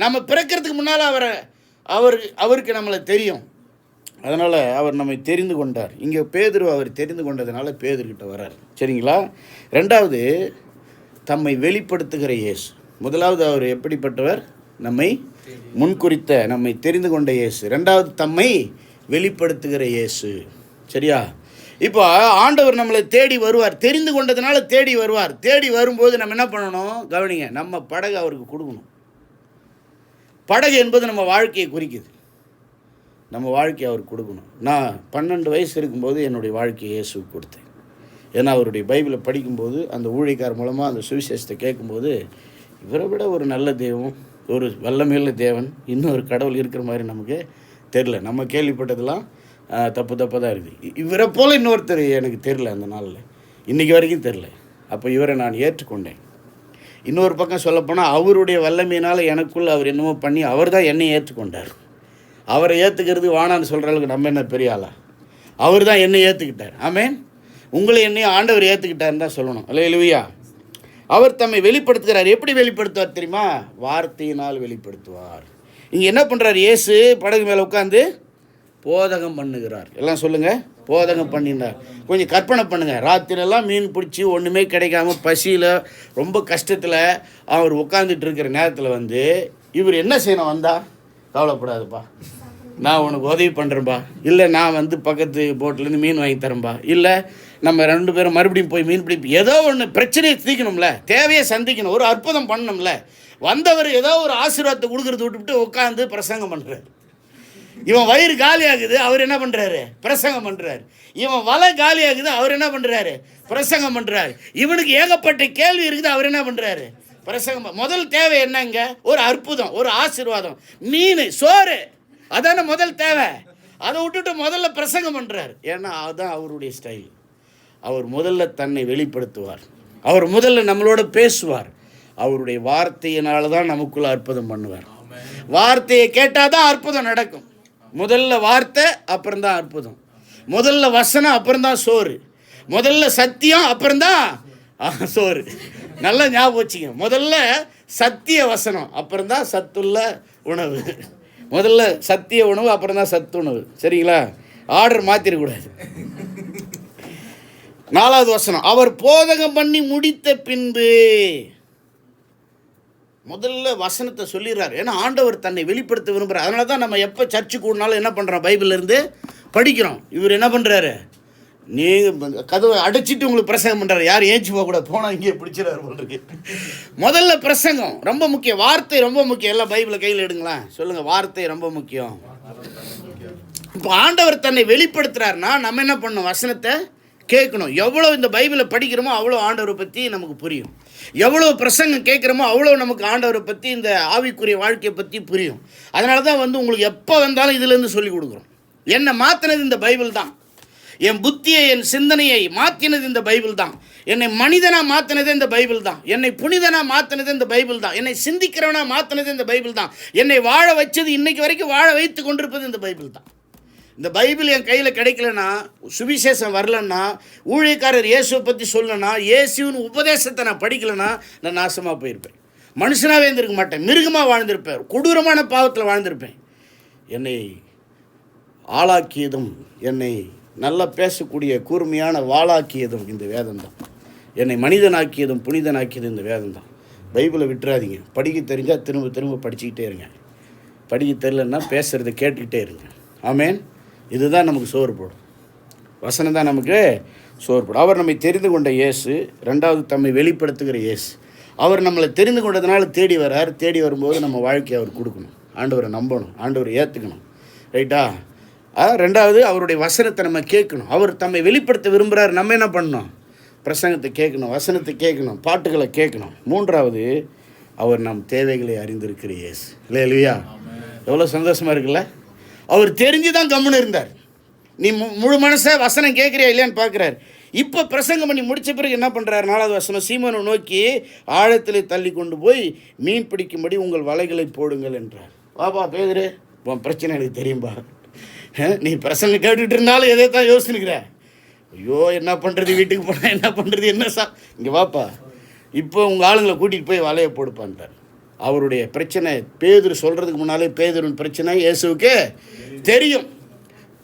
நம்ம பிறக்கிறதுக்கு முன்னால் அவருக்கு நம்மளை தெரியும். அதனால் அவர் நம்மை தெரிந்து கொண்டார். இங்கே பேதுரு அவர் தெரிந்து கொண்டதுனால பேதுருக்கிட்ட வரார். சரிங்களா? ரெண்டாவது, தம்மை வெளிப்படுத்துகிற இயேசு. முதலாவது, அவர் எப்படிப்பட்டவர்? நம்மை முன்குறித்த, நம்மை தெரிந்து கொண்ட இயேசு. ரெண்டாவது, தம்மை வெளிப்படுத்துகிற இயேசு. சரியா? இப்போ ஆண்டவர் நம்மளை தேடி வருவார். தெரிந்து கொண்டதுனால தேடி வருவார். தேடி வரும்போது நம்ம என்ன பண்ணணும்? கவனிங்க, நம்ம படகு அவருக்கு கொடுக்கணும். படகு என்பது நம்ம வாழ்க்கையை குறிக்குது. நம்ம வாழ்க்கையை அவருக்கு கொடுக்கணும். நான் 12 வயசு இருக்கும்போது என்னுடைய வாழ்க்கையை இயேசுக்கு கொடுத்தேன். ஏன்னா அவருடைய பைபிளை படிக்கும்போது, அந்த ஊழியக்காரர் மூலமாக அந்த சுவிசேஷத்தை கேட்கும்போது, இவரை விட ஒரு நல்ல தெய்வம், ஒரு வல்லமையுள்ள தேவன், இன்னொரு கடவுள் இருக்கிற மாதிரி நமக்கு தெரில. நம்ம கேள்விப்பட்டதெல்லாம் தப்பாக தான் இருக்குது. இவரை போல் இன்னொருத்தர் எனக்கு தெரில. அந்த நாளில் இன்றைக்கி வரைக்கும் தெரில. அப்போ இவரை நான் ஏற்றுக்கொண்டேன். இன்னொரு பக்கம் சொல்லப்போனால் அவருடைய வல்லமையினால் எனக்குள்ளே அவர் என்னமோ பண்ணி அவர் தான் என்னை ஏற்றுக்கொண்டார். அவரை ஏற்றுக்கிறது வானான்னு சொல்கிற அளவுக்கு நம்ம என்ன பெரிய ஆளா? அவர் தான் என்னை ஏற்றுக்கிட்டார். ஆமேன். உங்களை என்னையும் ஆண்டவர் ஏற்றுக்கிட்டாருன்னு தான் சொல்லணும். அல்லேலூயா. அவர் தம்மை வெளிப்படுத்துகிறார். எப்படி வெளிப்படுத்துவார் தெரியுமா? வார்த்தையினால் வெளிப்படுத்துவார். இங்கே என்ன பண்ணுறார்? இயேசு படகு மேலே உட்காந்து போதகம் பண்ணுகிறார். எல்லாம் சொல்லுங்கள், போதகம் பண்ணினார். கொஞ்சம் கற்பனை பண்ணுங்கள், ராத்திரியெல்லாம் மீன் பிடிச்சி ஒன்றுமே கிடைக்காம பசியில் ரொம்ப கஷ்டத்தில் அவர் உட்காந்துட்டு இருக்கிற நேரத்தில் வந்து இவர் என்ன செய்யணும்? வந்தால் கவலைப்படாதுப்பா, நான் உனக்கு உதவி பண்ணுறேன்பா, இல்லை நான் வந்து பக்கத்து போட்லேருந்து மீன் வாங்கி தரேன்பா, இல்லை நம்ம 2 பேரும் மறுபடியும் போய் மீன் பிடிப்போம், ஏதோ ஒன்று பிரச்சனையை தீர்க்கணும்ல, தேவையை சந்திக்கணும், ஒரு அற்புதம் பண்ணணும்ல. வந்தவர் ஏதோ ஒரு ஆசீர்வாதத்தை கொடுக்குறது விட்டுவிட்டு உட்காந்து பிரசங்கம் பண்ணுறாரு. இவன் வயிறு காலியாகுது, அவர் என்ன பண்ணுறாரு? பிரசங்கம் பண்ணுறாரு. இவன் வலை காலியாகுது, அவர் என்ன பண்ணுறாரு? பிரசங்கம் பண்ணுறாரு. இவனுக்கு ஏகப்பட்ட கேள்வி இருக்குது, அவர் என்ன பண்ணுறாரு? பிரசங்கம். முதல் தேவை என்னங்க? ஒரு அற்புதம், ஒரு ஆசீர்வாதம், மீன், சோறு, அதான முதல் தேவை. அதை விட்டுட்டு முதல்ல பிரசங்கம் பண்ணுறார். ஏன்னா அதுதான் அவருடைய ஸ்டைல். அவர் முதல்ல தன்னை வெளிப்படுத்துவார், அவர் முதல்ல நம்மளோட பேசுவார், அவருடைய வார்த்தையினால தான் நமக்குள்ள அற்புதம் பண்ணுவார். வார்த்தையை கேட்டால் தான் அற்புதம் நடக்கும். முதல்ல வார்த்தை, அப்புறம்தான் அற்புதம். முதல்ல வசனம், அப்புறம்தான் சோறு. முதல்ல சத்தியம், அப்புறம்தான் சோறு. நல்லா ஞாபகம் வச்சுங்க. முதல்ல சத்திய வசனம், அப்புறம்தான் சத்துள்ள உணவு. முதல்ல சத்திய உணவு, அப்புறம் தான் சத்து உணவு. சரிங்களா? ஆர்டர் மாற்றிடக்கூடாது. 4வது வசனம், அவர் போதகம் பண்ணி முடித்த பின்பு. முதல்ல வசனத்தை சொல்லிடுறாரு. ஏன்னா ஆண்டவர் தன்னை வெளிப்படுத்த விரும்புகிறார். அதனால தான் நம்ம எப்போ சர்ச்சு கூடனாலும் என்ன பண்ணுறோம்? பைபிள்லேருந்து படிக்கிறோம். இவர் என்ன பண்ணுறாரு? நீங்கள் கதவை அடைச்சிட்டு உங்களுக்கு பிரசங்கம் பண்ணுறாரு. யார் ஏஞ்சி போகக்கூடாது, போனால் இங்கே பிடிச்சிடாரு போல். முதல்ல பிரசங்கம் ரொம்ப முக்கியம், வார்த்தை ரொம்ப முக்கியம். எல்லாம் பைபிளை கையில் எடுங்களேன், சொல்லுங்கள், வார்த்தை ரொம்ப முக்கியம். இப்போ ஆண்டவர் தன்னை வெளிப்படுத்துகிறாருன்னா நம்ம என்ன பண்ணணும்? வசனத்தை கேட்கணும். எவ்வளோ இந்த பைபிளை படிக்கிறோமோ அவ்வளோ ஆண்டவரை பற்றி நமக்கு புரியும். எவ்வளோ பிரசங்கம் கேட்குறோமோ அவ்வளோ நமக்கு ஆண்டவரை பற்றி, இந்த ஆவிக்குரிய வாழ்க்கையை பற்றி புரியும். அதனால தான் வந்து உங்களுக்கு எப்போ வந்தாலும் இதுலேருந்து சொல்லி கொடுக்குறோம். என்னை மாற்றினது இந்த பைபிள் தான். என் புத்தியை, என் சிந்தனையை மாற்றினது இந்த பைபிள் தான். என்னை மனிதனாக மாற்றினது இந்த பைபிள் தான். என்னை புனிதனாக மாற்றினது இந்த பைபிள் தான். என்னை சிந்திக்கிறவனாக மாற்றினது இந்த பைபிள் தான். என்னை வாழ வச்சது, இன்னைக்கு வரைக்கும் வாழ வைத்து கொண்டிருப்பது இந்த பைபிள் தான். இந்த பைபிள் என் கையில் கிடைக்கலன்னா, சுவிசேஷம் வரலன்னா, ஊழியக்காரர் இயேசுவை பற்றி சொல்லலைன்னா, இயேசுவின் உபதேசத்தை நான் படிக்கலைன்னா நான் நாசமாக போயிருப்பேன். மனுஷனாகவே இருந்திருக்க மாட்டேன், மிருகமாக வாழ்ந்திருப்பேன், கொடூரமான பாவத்தில் வாழ்ந்திருப்பேன். என்னை ஆளாக்கியதும், என்னை நல்லா பேசக்கூடிய கூர்மையான வாளாக்கியதும் இந்த வேதம் தான். என்னை மனிதனாக்கியதும் புனிதனாக்கியதும் இந்த வேதம் தான். பைபிளை விட்டுறாதீங்க. படிக்க தெரிஞ்சால் திரும்ப திரும்ப படிச்சுக்கிட்டே இருங்க. படிக்க தெரியலன்னா பேசுகிறத கேட்டுக்கிட்டே இருங்க. ஆமேன். இதுதான் நமக்கு சோறு போடும். வசனம் தான் நமக்கு சோறு போடும். அவர் நம்மை தெரிந்து கொண்ட இயேசு. 2வது தம்மை வெளிப்படுத்துகிற இயேசு. அவர் நம்மளை தெரிந்து கொண்டதுனால தேடி வர்றார். தேடி வரும்போது நம்ம வாழ்க்கையை அவர் கொடுக்கணும். ஆண்டவரை நம்பணும், ஆண்டவரை ஏற்றுக்கணும். ரைட்டா? 2வது அவருடைய வசனத்தை நம்ம கேட்கணும். அவர் தம்மை வெளிப்படுத்த விரும்புகிறார். நம்ம என்ன பண்ணணும்? பிரசங்கத்தை கேட்கணும், வசனத்தை கேட்கணும், பாட்டுகளை கேட்கணும். 3வது அவர் நம் தேவைகளை அறிந்திருக்கிற இயேசு. இல்லையா? எவ்வளோ சந்தோஷமாக இருக்குல்ல? அவர் தெரிஞ்சு தான் கம்முன்னு இருந்தார். நீ முழு மனசை வசனம் கேட்குறியா இல்லையான்னு பார்க்குறாரு. இப்போ பிரசங்கம் பண்ணி முடித்த பிறகு என்ன பண்ணுறாரு? 4வது வசனம், சீமோனை நோக்கி ஆழத்தில் தள்ளி கொண்டு போய் மீன் பிடிக்கும்படி உங்கள் வலைகளை போடுங்கள் என்றார். வாப்பா பேதுரு, உன் பிரச்சனை எனக்கு தெரியும்பா. நீ பிரசங்கம் கேட்டுக்கிட்டு இருந்தாலும் எதை தான் யோசிச்சுக்கிற. ஐயோ என்ன பண்ணுறது, வீட்டுக்கு போனால் என்ன பண்ணுறது, என்ன இங்கே வாப்பா, இப்போ உங்கள் ஆளுங்களை கூட்டிகிட்டு போய் வலையை போடுப்பான்ட்டார். அவருடைய பிரச்சனை பேதுரு சொல்கிறதுக்கு முன்னாலே பேதுருவின் பிரச்சனை இயேசுவுக்கு தெரியும்.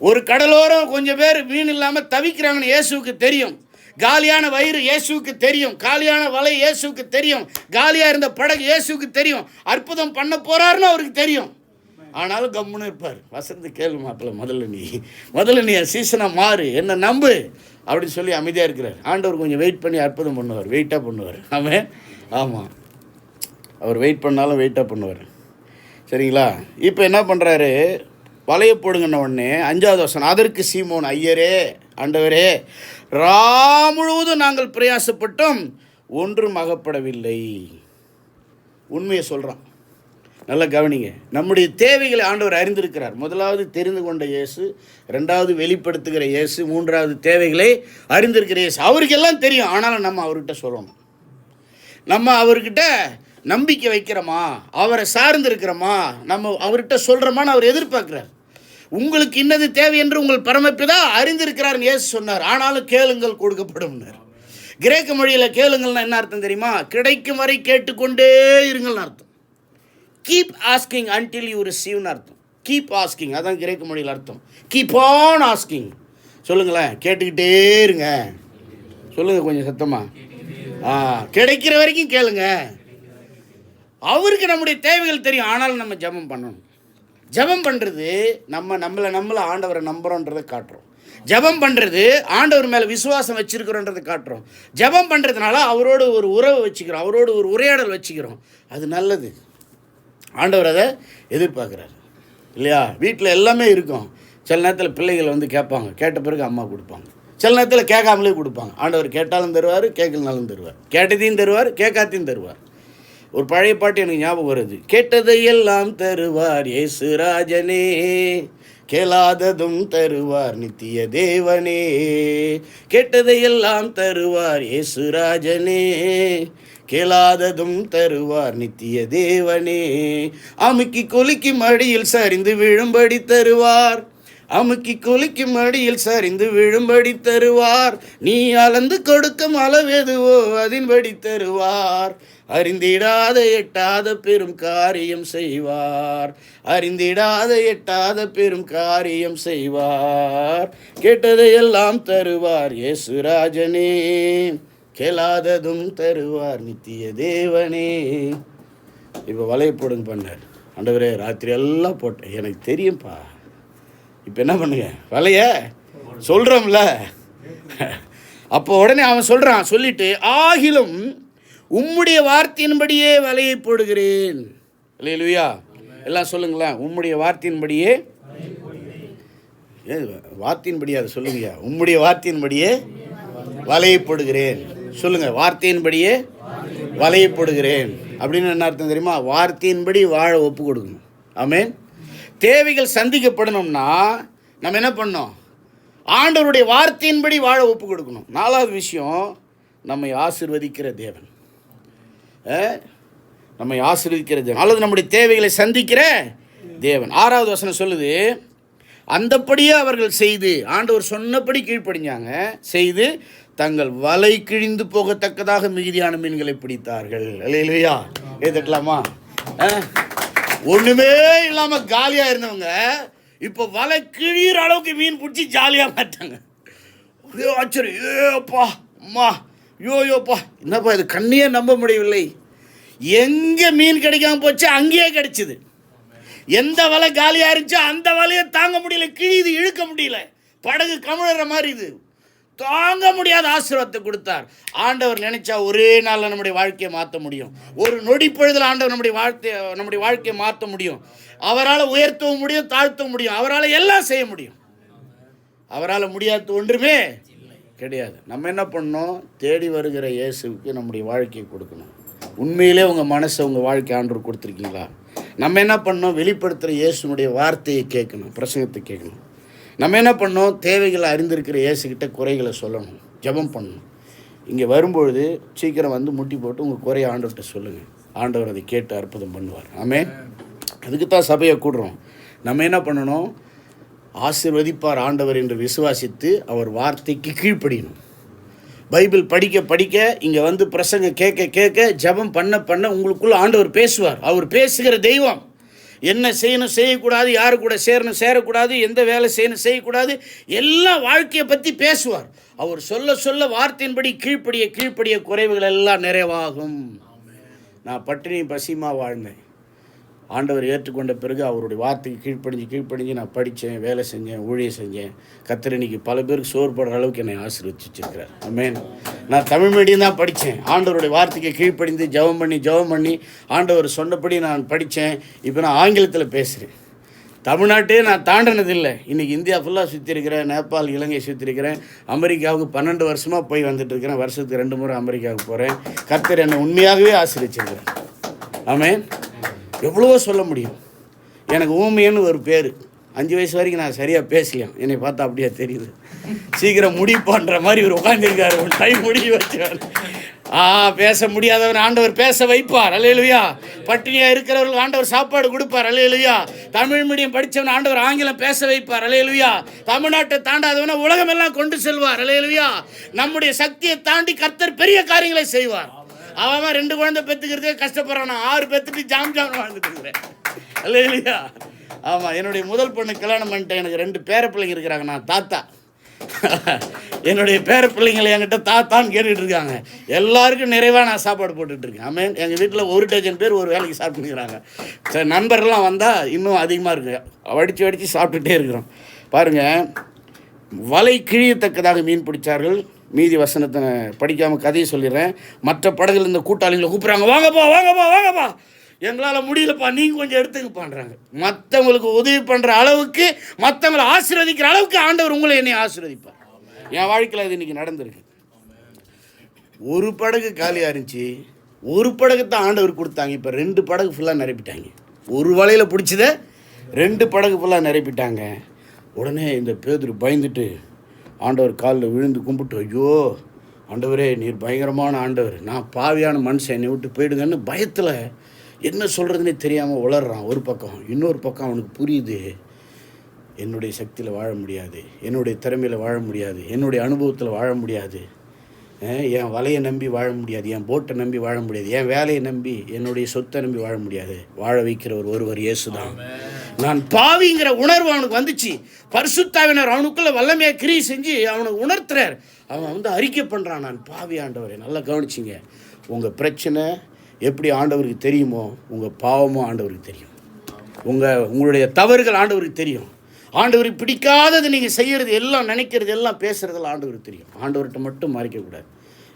ஒரு கடலோரம் கொஞ்சம் பேர் மீன் இல்லாமல் தவிக்கிறாங்கன்னு இயேசுவுக்கு தெரியும். காலியான வயிறு இயேசுவுக்கு தெரியும். காலியான வலை இயேசுவுக்கு தெரியும். காலியாக இருந்த படகு இயேசுவுக்கு தெரியும். அற்புதம் பண்ண போகிறாருன்னு அவருக்கு தெரியும். ஆனாலும் கம்முன்னு இருப்பார். வசந்து கேள்வி மாப்பிள்ள, முதல்ல நீ சீசனாக மாறு, என்ன நம்பு அப்படின்னு சொல்லி அமைதியாக இருக்கிறார். ஆண்டவர் கொஞ்சம் வெயிட் பண்ணி அற்புதம் பண்ணுவார், வெயிட்டாக பண்ணுவார். ஆமாம், அவர் வெயிட் பண்ணாலும் வெயிட்டாக பண்ணுவார். சரிங்களா? இப்போ என்ன பண்ணுறாரு? வலையை போடுங்கன்ன உடனே 5வது வசனம், அதற்கு சீமோன், ஐயரே, ஆண்டவரே, முழுவதும் நாங்கள் பிரயாசப்பட்டோம், ஒன்றும் அகப்படவில்லை. உண்மையை சொல்கிறான். நல்லா கவனிங்க. நம்முடைய தேவைகளை ஆண்டவர் அறிந்திருக்கிறார். 1வது தெரிந்து கொண்ட இயேசு, 2வது வெளிப்படுத்துகிற இயேசு, 3வது தேவைகளை அறிந்திருக்கிற இயேசு. அவருக்கெல்லாம் தெரியும். ஆனாலும் நம்ம அவர்கிட்ட சொல்லணும். நம்ம அவர்கிட்ட நம்பிக்கை வைக்கிறோமா, அவரை சார்ந்து இருக்கிறோமா, நம்ம அவர்கிட்ட சொல்கிறோமான்னு அவர் எதிர்பார்க்குறார். உங்களுக்கு இன்னது தேவை என்று உங்கள் பரமபிதா அறிந்திருக்கிறார்னு இயேசு சொன்னார். ஆனாலும் கேளுங்கள் கொடுக்கப்படும்னார். கிரேக்க மொழியில் கேளுங்கள்னா என்ன அர்த்தம் தெரியுமா? கிடைக்கும் வரை கேட்டுக்கொண்டே இருங்கள்னு அர்த்தம். கீப் ஆஸ்கிங் அன்டில் யூ ரிசீவ்னு அர்த்தம். கீப் ஆஸ்கிங், அதான் கிரேக்க மொழியில் அர்த்தம். Keep on asking. சொல்லுங்களேன், கேட்டுக்கிட்டே இருங்க. சொல்லுங்கள் கொஞ்சம் சத்தமாக. கிடைக்கிற வரைக்கும் கேளுங்க. அவருக்கு நம்முடைய தேவைகள் தெரியும். ஆனாலும் நம்ம ஜெபம் பண்ணணும். ஜெபம் பண்ணுறது நம்மளை ஆண்டவரை நம்புகிறோன்றதை காட்டுறோம். ஜெபம் பண்ணுறது ஆண்டவர் மேலே விசுவாசம் வச்சுருக்கிறோன்றதை காட்டுறோம். ஜெபம் பண்ணுறதுனால அவரோடு ஒரு உறவு வச்சுக்கிறோம், அவரோடு ஒரு உரையாடல் வச்சுக்கிறோம். அது நல்லது. ஆண்டவர் அதை எதிர்பார்க்குறாரு இல்லையா? வீட்டில் எல்லாமே இருக்கும். சில நேரத்தில் பிள்ளைகள் வந்து கேட்பாங்க, கேட்ட பிறகு அம்மா கொடுப்பாங்க. சில நேரத்தில் கேட்காமலே கொடுப்பாங்க. ஆண்டவர் கேட்டாலும் தருவார், கேட்கலனாலும் தருவார். கேட்டதையும் தருவார், கேட்காத்தையும் தருவார். ஒரு பழைய பாட்டு எனக்கு ஞாபகம் வருது. கேட்டதையெல்லாம் தருவார் இயேசு ராஜனே, கேளாததும் தருவார் நித்திய தேவனே. கேட்டதையெல்லாம் தருவார் இயேசு ராஜனே, கேளாததும் தருவார் நித்திய தேவனே. அமுக்கி குலுக்கி மடியில் சரிந்து விழும்படி தருவார், அமுக்கி குலுக்கி மடியில் சரிந்து விழும்படி தருவார். நீ அளந்து கொடுக்கும் அளவெதுவோ அதின்படி தருவார். அறிந்திடாத எட்டாத பெரும் காரியம் செய்வார், அறிந்திடாத எட்டாத பெரும் காரியம் செய்வார். கேட்டதையெல்லாம் தருவார் இயேசு ராஜனே, கேளாததும் தருவார் நித்திய தேவனே. இப்போ வலையை போடுங்க பண்ணார். ஆண்டவரே ராத்திரி எல்லாம் போட்டேன், எனக்கு தெரியும்ப்பா. இப்போ என்ன பண்ணுங்க, வலைய சொல்கிறோம்ல. அப்போ உடனே அவன் சொல்கிறான். சொல்லிட்டு ஆகிலும் உம்முடைய வார்த்தையின்படியே வலையை போடுகிறேன். அல்லேலூயா. எல்லாம் சொல்லுங்களேன், உம்முடைய வார்த்தையின்படியே. வார்த்தையின்படியே அதை சொல்லுங்க. உம்முடைய வார்த்தையின்படியே வலையை போடுகிறேன். சொல்லுங்க, வார்த்தையின்படியே வலையை போடுகிறேன் அப்படின்னு என்ன அர்த்தம் தெரியுமா? வார்த்தையின்படி வாழ ஒப்பு கொடுக்கணும். ஆமென். தேவைகள் சந்திக்கப்படணும்னா நம்ம என்ன பண்ணோம்? ஆண்டவருடைய வார்த்தையின்படி வாழ ஒப்பு கொடுக்கணும். 4வது விஷயம், நம்மை ஆசீர்வதிக்கிற தேவன். நம்மை ஆசீர்வதிக்கிற தேவன் அல்லது நம்முடைய தேவைகளை சந்திக்கிற தேவன். 6வது வசனம் சொல்லுது, அந்தப்படியே அவர்கள் செய்து, ஆண்டவர் சொன்னபடி கீழ்ப்படிஞ்சாங்க, செய்து தங்கள் வலை கிழிந்து போகத்தக்கதாக மிகுதியான மீன்களை பிடித்தார்கள். அல்லேலூயா. ஏதட்டலாமா? ஒன்றுமே இல்லாமல் காலியாக இருந்தவங்க இப்போ வலை கிழிகிற அளவுக்கு மீன் பிடிச்சி ஜாலியாக மாட்டாங்க. ஒரே ஆச்சரியம். ஏப்பா அம்மா, யோப்பா, என்னப்பா இது, கண்ணையே நம்ப முடியவில்லை. எங்கே மீன் கிடைக்காம போச்சு அங்கேயே கிடைச்சிது. எந்த வலை காலியாக இருந்துச்சோ அந்த வலையை தாங்க முடியல, கிழிது, இழுக்க முடியல, படகு கமிழற மாதிரி இது. தாங்க முடியாத ஆசீர்வாதத்தை கொடுத்தார். ஆண்டவர் நினைச்சா ஒரே நாளில் நம்முடைய வாழ்க்கையை மாற்ற முடியும். ஒரு நொடி பொழுதில் ஆண்டவர் நம்முடைய வாழ்க்கையை மாற்ற முடியும். அவரால் உயர்த்தவும் முடியும், தாழ்த்தவும் முடியும். அவரால் எல்லாம் செய்ய முடியும். அவரால் முடியாத ஒன்றுமே கிடையாது. நம்ம என்ன பண்ணணும்? தேடி வருகிற இயேசுவுக்கு நம்முடைய வாழ்க்கையை கொடுக்கணும். உண்மையிலே உங்கள் மனசை, உங்கள் வாழ்க்கை ஆண்டவர் கொடுத்துருக்கீங்களா? நம்ம என்ன பண்ணோம்? வெளிப்படுத்துகிற இயேசுனுடைய வார்த்தையை கேட்கணும், பிரசங்கத்தை கேட்கணும். நம்ம என்ன பண்ணோம்? தேவைகளை அறிந்திருக்கிற இயேசுக்கிட்ட குறைகளை சொல்லணும், ஜெபம் பண்ணணும். இங்கே வரும்பொழுது சீக்கிரம் வந்து முட்டி போட்டு உங்கள் குறையை ஆண்டவர்கிட்ட சொல்லுங்கள். ஆண்டவர் அதை கேட்டு அற்புதம் பண்ணுவார். ஆமென். அதுக்கு தான் சபையை கூடுறோம். நம்ம என்ன பண்ணணும்? ஆசீர்வதிப்பார் ஆண்டவர் என்று விசுவாசித்து அவர் வார்த்தைக்கு கீழ்ப்படியணும். பைபிள் படிக்க படிக்க, இங்கே வந்து பிரசங்க கேட்க கேட்க, ஜெபம் பண்ண பண்ண உங்களுக்குள்ள ஆண்டவர் பேசுவார். அவர் பேசுகிற தெய்வம். என்ன செய்யணும், செய்யக்கூடாது, யாரு கூட சேரணும், சேரக்கூடாது, எந்த வேலை செய்யணும், செய்யக்கூடாது, எல்லாம் வாழ்க்கையை பற்றி பேசுவார். அவர் சொல்ல சொல்ல வார்த்தையின்படி கீழ்ப்படிய கீழ்ப்படிய குறைவுகள் எல்லாம் நிறைவாகும். நான் பட்டினி பசிமா வாழ்ந்தேன். ஆண்டவர் ஏற்றுக்கொண்ட பிறகு அவருடைய வார்த்தைக்கு கீழ்ப்படிஞ்சு நான் படித்தேன், வேலை செஞ்சேன், ஊழியம் செஞ்சேன். கர்த்தர் இன்னைக்கு பல பேருக்கு சோறு போடுற அளவுக்கு என்னை ஆசீர்வதிச்சிருக்கிறார். ஆமென். நான் தமிழ் மீடியம் தான் படித்தேன். ஆண்டவருடைய வார்த்தைக்கு கீழ்ப்படிந்து ஜெபம் பண்ணி ஆண்டவர் சொன்னபடி நான் படித்தேன். இப்போ நான் ஆங்கிலத்தில் பேசுகிறேன். தமிழ்நாட்டே நான் தாண்டினதில்லை. இன்றைக்கி இந்தியா ஃபுல்லாக சுற்றிருக்கிறேன், நேபாள், இலங்கை சுற்றிருக்கிறேன். அமெரிக்காவுக்கு 12 வருஷமாக போய் வந்துட்டுருக்கிறேன். வருஷத்துக்கு 2 முறை அமெரிக்காவுக்கு போகிறேன். கர்த்தர் என்னை உண்மையாகவே ஆசீர்வதிச்சிருக்கிறேன். ஆமென். எவ்வளவோ சொல்ல முடியும். எனக்கு ஊமையன்னு ஒரு பேர். 5 வயசு வரைக்கும் நான் சரியாக பேசலையாம். என்னை பார்த்தா அப்படியே தெரியுது. சீக்கிரம் முடிப்பான்ற மாதிரி ஒரு உட்காந்துருக்காரு. ஒரு டைம் முடிவு வச்சார். பேச முடியாதவன் ஆண்டவர் பேச வைப்பார். அல்லேலூயா. பட்டினியாக இருக்கிறவர்கள் ஆண்டவர் சாப்பாடு கொடுப்பார். அல்லேலூயா. தமிழ் மீடியம் படித்தவன் ஆண்டவர் ஆங்கிலம் பேச வைப்பார். அல்லேலூயா. தமிழ்நாட்டை தாண்டாதவனை உலகமெல்லாம் கொண்டு செல்வார். அல்லேலூயா. நம்முடைய சக்தியை தாண்டி கர்த்தர் பெரிய காரியங்களை செய்வார். அவன் 2 குழந்தை பெற்றுக்கிறதே கஷ்டப்படுறான். நான் 6 பெற்றுட்டு ஜாம் வாழ்ந்துட்டு இருக்கிறேன். அல்லேலூயா. ஆமாம், என்னுடைய முதல் பொண்ணு கல்யாணம் பண்ணிட்டேன். எனக்கு 2 பேர பிள்ளைங்க இருக்கிறாங்க. நான் தாத்தா. என்னுடைய பேர பிள்ளைங்களை என்கிட்ட தாத்தான்னு கேட்டுட்டு இருக்காங்க. எல்லாருக்கும் நிறைவாக நான் சாப்பாடு போட்டுட்ருக்கேன். ஆமேன். எங்கள் வீட்டில் 1 டஜன் பேர் ஒரு வேலைக்கு சாப்பிட்டுக்கிறாங்க. சரி, நண்பர்கள்லாம் வந்தால் இன்னும் அதிகமாக இருக்குங்க. வடித்து சாப்பிட்டுட்டே இருக்கிறோம். பாருங்கள், வலை கிழியத்தக்கதாக மீன் பிடிச்சார்கள். மீதி வசனத்தை படிக்காமல் கதையை சொல்லிடுறேன். மற்ற படகுல இந்த கூட்டாளிகளை கூப்பிட்றாங்க, வாங்கப்பா எங்களால் முடியலப்பா, நீங்கள் கொஞ்சம் எடுத்துங்கப்பான்றாங்க. மற்றவங்களுக்கு உதவி பண்ணுற அளவுக்கு, மற்றவங்களை ஆசீர்வதிக்கிற அளவுக்கு ஆண்டவர் உங்களை என்னை ஆசீர்வதிப்பார். என் வாழ்க்கையில் அது இன்றைக்கி நடந்திருக்கு. ஒரு படகு காலியாக இருந்துச்சு, ஒரு படகு தான் ஆண்டவர் கொடுத்தாங்க. இப்போ 2 படகு ஃபுல்லாக நிரப்பிட்டாங்க. ஒரு வலையில் பிடிச்சதை 2 படகு ஃபுல்லாக நிரப்பிட்டாங்க. உடனே இந்த பேதுரு பயந்துட்டு ஆண்டவர் காலில் விழுந்து கும்பிட்டு, ஐயோ ஆண்டவரே, நீர் பயங்கரமான ஆண்டவர், நான் பாவியான மனுஷன், என்னை விட்டு போயிடுங்கன்னு பயத்தில் என்ன சொல்கிறதுனே தெரியாமல் உளறான். ஒரு பக்கம். இன்னொரு பக்கம் அவனுக்கு புரியுது, என்னுடைய சக்தியில் வாழ முடியாது, என்னுடைய திறமையில் வாழ முடியாது, என்னுடைய அனுபவத்தில் வாழ முடியாது, என் வலையை நம்பி வாழ முடியாது, என் போட்டை நம்பி வாழ முடியாது, என் வேலையை நம்பி, என்னுடைய சொத்தை நம்பி வாழ முடியாது. வாழ வைக்கிறவர் ஒருவர் இயேசுதான். நான் பாவிங்கிற உணர்வு அவனுக்கு வந்துச்சு. பரிசுத்தாவினர் அவனுக்குள்ள வல்லமையாக கிரியை செஞ்சு அவனுக்கு உணர்த்துறார். அவன் அறிக்கை பண்ணுறான், நான் பாவி ஆண்டவரே. நல்லா கவனிச்சிங்க, உங்கள் பிரச்சனை எப்படி ஆண்டவருக்கு தெரியுமோ, உங்கள் பாவமும் ஆண்டவருக்கு தெரியும். உங்களுடைய தவறுகள் ஆண்டவருக்கு தெரியும். ஆண்டவருக்கு பிடிக்காதது நீங்கள் செய்கிறது எல்லாம், நினைக்கிறது எல்லாம், பேசுகிறதெல்லாம் ஆண்டவருக்கு தெரியும். ஆண்டவர்கிட்ட மட்டும் மறைக்கக்கூடாது.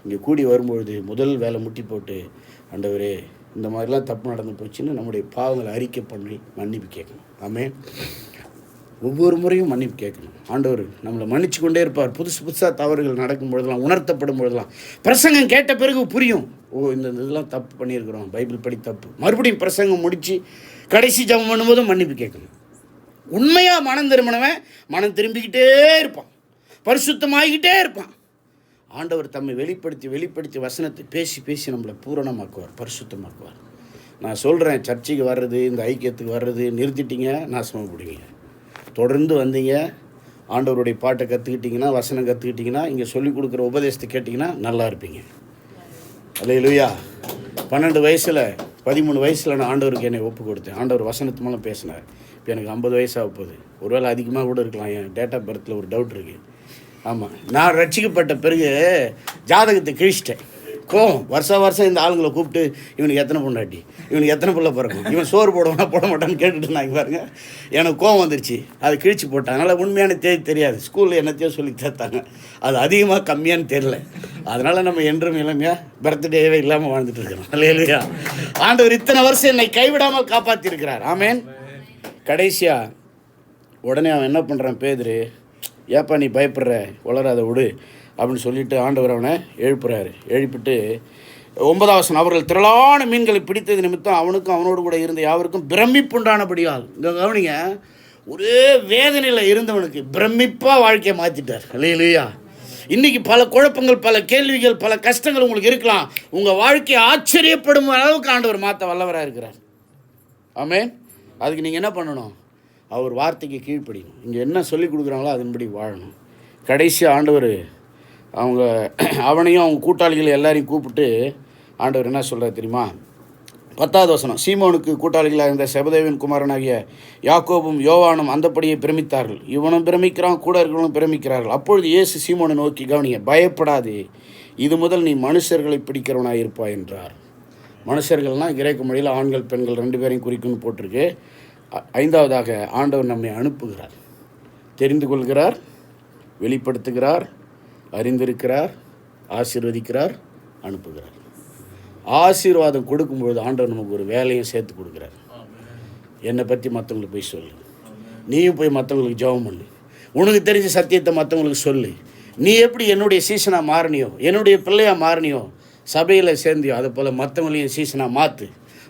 இங்கே கூடி வரும்பொழுது முதல் வேலை முட்டி போட்டு, ஆண்டவரே இந்த மாதிரிலாம் தப்பு நடந்து போச்சுன்னு நம்முடைய பாவங்களை அறிக்கை பண்ணி மன்னிப்பு கேட்கணும். ஆமென். ஒவ்வொரு முறையும் மன்னிப்பு கேட்கணும். ஆண்டவர் நம்மளை மன்னிச்சு கொண்டே இருப்பார். புதுசாக தவறுகள் நடக்கும் பொழுதெல்லாம், உணர்த்தப்படும் பொழுதெல்லாம், பிரசங்கம் கேட்ட பிறகு புரியும், இந்த இதெல்லாம் தப்பு பண்ணியிருக்கிறோம், பைபிள் படி தப்பு. மறுபடியும் பிரசங்கம் முடித்து கடைசி ஜெபம் பண்ணும்போதும் மன்னிப்பு கேட்கணும். உண்மையாக மனம் திரும்பினவன் மனம் திரும்பிக்கிட்டே இருப்பான், பரிசுத்தமாகிக்கிட்டே இருப்பான். ஆண்டவர் தம்மை வெளிப்படுத்தி வசனத்தை பேசி நம்மளை பூரணமாக்குவார், பரிசுத்தமாக்குவார். நான் சொல்கிறேன், சர்ச்சைக்கு வர்றது, இந்த ஐக்கியத்துக்கு வர்றது நிறுத்திட்டீங்க, நாசமாகப்படுவீங்க. தொடர்ந்து வந்தீங்க, ஆண்டவருடைய பாட்டை கற்றுக்கிட்டிங்கன்னா, வசனம் கற்றுக்கிட்டிங்கன்னா, இங்கே சொல்லிக் கொடுக்குற உபதேசத்தை கேட்டிங்கன்னா நல்லா இருப்பீங்க. அல்லேலூயா. 12 வயசில் 13 வயசில் நான் ஆண்டவருக்கு என்னை ஒப்பு கொடுத்தேன். ஆண்டவர் வசனத்து மூலம் பேசினார். இப்போ எனக்கு 50 வயசாக போகுது. ஒருவேளை அதிகமாக கூட இருக்கலாம். என் டேட் ஆஃப் பர்த்தில் ஒரு டவுட் இருக்குது. ஆமாம், நான் ரட்சிக்கப்பட்ட பிறகு ஜாதகத்தை கிழிச்சிட்டேன். கோவம் வருஷம் இந்த ஆளுங்களை கூப்பிட்டு, இவனுக்கு எத்தனை பொண்டாட்டி, இவனுக்கு எத்தனை பிள்ளை பிறக்கும், இவன் சோறு போடுவானா போட மாட்டான்னு கேட்டுட்டு நான் பாருங்க, எனக்கு கோவம் வந்துருச்சு. அது கிழிச்சு போட்டேன். அதனால் உண்மையான தேதி தெரியாது. ஸ்கூலில் என்னத்தையோ சொல்லி சேர்த்தாங்க. அது அதிகமாக கம்மியான்னு தெரில. அதனால் நம்ம என்றும் இளமையாக பர்த்டேவே இல்லாமல் வாழ்ந்துட்டு இருக்கிறோம். அல்லேலூயா. ஆண்டவர் இத்தனை வருஷம் என்னை கைவிடாமல் காப்பாற்றிருக்கிறார். ஆமேன். கடைசியாக உடனே அவன் என்ன பண்ணுறான், பேதுரு, ஏப்பா நீ பயப்படுற, வளராத விடு அப்படின்னு சொல்லிட்டு ஆண்டவர் அவனை எழுப்புறாரு. எழுப்பிட்டு 9வது வசனம், அவர்கள் திரளான மீன்களை பிடித்தது நிமித்தம் அவனுக்கும் அவனோடு கூட இருந்த யாவருக்கும் பிரமிப்புண்டானபடியால். இந்த கவனிங்க, ஒரே வேதனையில் இருந்தவனுக்கு பிரமிப்பாக வாழ்க்கையை மாற்றிட்டார். அல்லேலூயா. இன்றைக்கி பல குழப்பங்கள், பல கேள்விகள், பல கஷ்டங்கள் உங்களுக்கு இருக்கலாம். உங்கள் வாழ்க்கையை ஆச்சரியப்படும் அளவுக்கு ஆண்டவர் மாற்ற வல்லவராக இருக்கிறார். ஆமென். அதுக்கு நீங்கள் என்ன பண்ணணும், அவர் வார்த்தைக்கு கீழ்ப்படியணும். இங்கே என்ன சொல்லிக் கொடுக்குறாங்களோ அதன்படி வாழணும். கடைசி ஆண்டவர் அவனையும் அவங்க கூட்டாளிகள் எல்லாரையும் கூப்பிட்டு ஆண்டவர் என்ன சொல்கிறார் தெரியுமா? 10வது வசனம், சீமோனுக்கு கூட்டாளிகளாக இருந்த செபதேவின் குமாரனாகிய யாக்கோபும் யோவானும் அந்தப்படியை பிரமித்தார்கள். இவனும் பிரமிக்கிறான், கூட இருக்கிறவனும் பிரமிக்கிறார்கள். அப்பொழுது இயேசு சீமோனை நோக்கி, கவனிங்க, பயப்படாதே, இது முதல் நீ மனுஷர்களை பிடிக்கிறவனாக இருப்பாய் என்றார். மனுஷர்கள்னால் கிரேக்க மொழியில் ஆண்கள் பெண்கள் 2 பேரையும் குறிக்குன்னு போட்டிருக்கு. 5வதாக ஆண்டவர் நம்மை அனுப்புகிறார், தெரிந்து கொள்கிறார், வெளிப்படுத்துகிறார், அறிந்திருக்கிறார், ஆசீர்வதிக்கிறார், அனுப்புகிறார். ஆசீர்வாதம் கொடுக்கும்பொழுது ஆண்டவர் நமக்கு ஒரு வேலையும் சேர்த்து கொடுக்குறார். என்னை பற்றி மற்றவங்களுக்கு போய் சொல்லு, நீயும் போய் மற்றவங்களுக்கு ஜெபம் பண்ணு, உனக்கு தெரிஞ்ச சத்தியத்தை மற்றவங்களுக்கு சொல்லு. நீ எப்படி என்னுடைய சீசனாக மாறினியோ, என்னுடைய பிள்ளையாக மாறினியோ, சபையில் சேர்ந்தியோ, அதை போல் மற்றவங்களையும் சீசனாக மாற்று,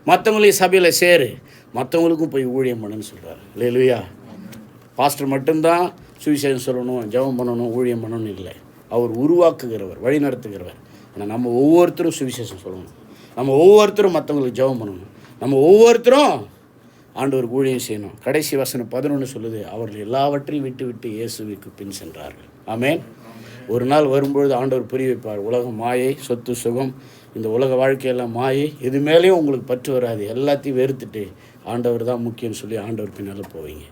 மற்றவங்களையும் சபையில் சேரு, மற்றவங்களுக்கும் போய் ஊழியம் பண்ணுன்னு சொல்கிறார். அல்லேலூயா. பாஸ்டர் மட்டும்தான் சுவிசேஷம் சொல்லணும், ஜெபம் பண்ணணும், ஊழியம் பண்ணணும் இல்லை. அவர் உருவாக்குகிறவர், வழி நடத்துகிறவர். ஆனால் நம்ம ஒவ்வொருத்தரும் சுவிசேஷம் சொல்லணும், நம்ம ஒவ்வொருத்தரும் மற்றவங்களுக்கு ஜெபம் பண்ணணும், நம்ம ஒவ்வொருத்தரும் ஆண்டவருக்கு ஊழியம் செய்யணும். கடைசி வசனம் 11 சொல்லுது, அவர்கள் எல்லாவற்றையும் விட்டு இயேசுவுக்கு பின் சென்றார்கள். ஆமென். ஒரு நாள் வரும்பொழுது ஆண்டவர் புரிய வைப்பார், உலகம் மாயை, சொத்து சுகம், இந்த உலக வாழ்க்கையெல்லாம் மாயை, எது மேலேயும் உங்களுக்கு பற்று வராது, எல்லாத்தையும் வெறுத்துட்டு ஆண்டவர் தான் முக்கியம்னு சொல்லி ஆண்டவர் பின்னால் போவீங்க.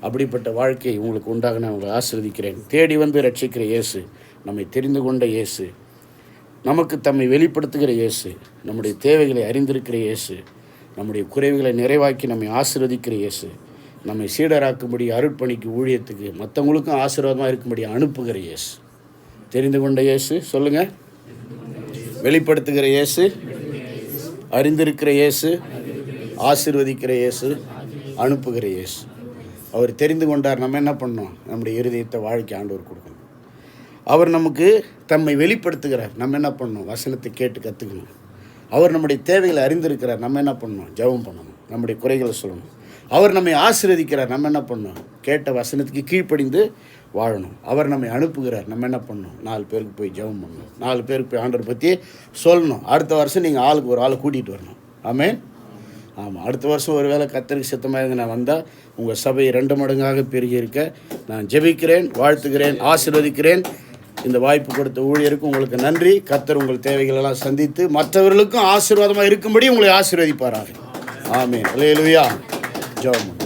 அப்படிப்பட்ட வாழ்க்கை உங்களுக்கு உண்டாக நான் உங்களை ஆசீர்வதிக்கிறேன். தேடி வந்து ரட்சிக்கிற இயேசு, நம்மை தெரிந்து கொண்ட இயேசு, நமக்கு தம்மை வெளிப்படுத்துகிற இயேசு, நம்முடைய தேவைகளை அறிந்திருக்கிற இயேசு, நம்முடைய குறைவுகளை நிறைவாக்கி நம்மை ஆசீர்வதிக்கிற இயேசு, நம்மை சீடராக்கும்படி அருட்பணிக்கு ஊழியத்துக்கு மற்றவங்களுக்கும் ஆசீர்வாதமாக இருக்கும்படி அனுப்புகிற இயேசு. தெரிந்து கொண்ட இயேசு சொல்லுங்கள். வெளிப்படுத்துகிற இயேசு, அறிந்திருக்கிற இயேசு, ஆசீர்வதிக்கிற இயேசு, அனுப்புகிற இயேசு. அவர் தெரிந்து கொண்டார். நம்ம என்ன பண்ணோம்? நம்முடைய இருதயத்தை வாழ்க்கை ஆண்டவர் கொடுக்கணும். அவர் நமக்கு தம்மை வெளிப்படுத்துகிறார். நம்ம என்ன பண்ணணும்? வசனத்தை கேட்டு கற்றுக்கணும். அவர் நம்முடைய தேவைகளை அறிந்திருக்கிறார். நம்ம என்ன பண்ணணும்? ஜெபம் பண்ணணும், நம்முடைய குறைகளை சொல்லணும். அவர் நம்மை ஆசீர்வதிக்கிறார். நம்ம என்ன பண்ணணும்? கேட்ட வசனத்துக்கு கீழ்ப்படிந்து வாழணும். அவர் நம்மை அனுப்புகிறார். நம்ம என்ன பண்ணணும்? 4 பேருக்கு போய் ஜெபம் பண்ணணும், 4 பேருக்கு போய் ஆண்டவர் பற்றி சொல்லணும். அடுத்த வருஷம் நீங்கள் ஆளுக்கு ஒரு ஆளை கூட்டிகிட்டு வரணும். ஆமென். ஆமாம், அடுத்த வருஷம் ஒரு வேளை கர்த்தருக்கு சித்தமாக இருந்து நான் வந்தால் உங்கள் சபை 2 மடங்காக பெருகி இருக்க நான் ஜெபிக்கிறேன், வாழ்த்துகிறேன், ஆசீர்வதிக்கிறேன். இந்த வாய்ப்பு கொடுத்த ஊழியருக்கு உங்களுக்கு நன்றி. கர்த்தர் உங்கள் தேவைகளெல்லாம் சந்தித்து மற்றவர்களுக்கும் ஆசீர்வாதமாக இருக்கும்படி உங்களை ஆசீர்வதிப்பாராக. ஆமென். அல்லேலூயா. ஜெபம்.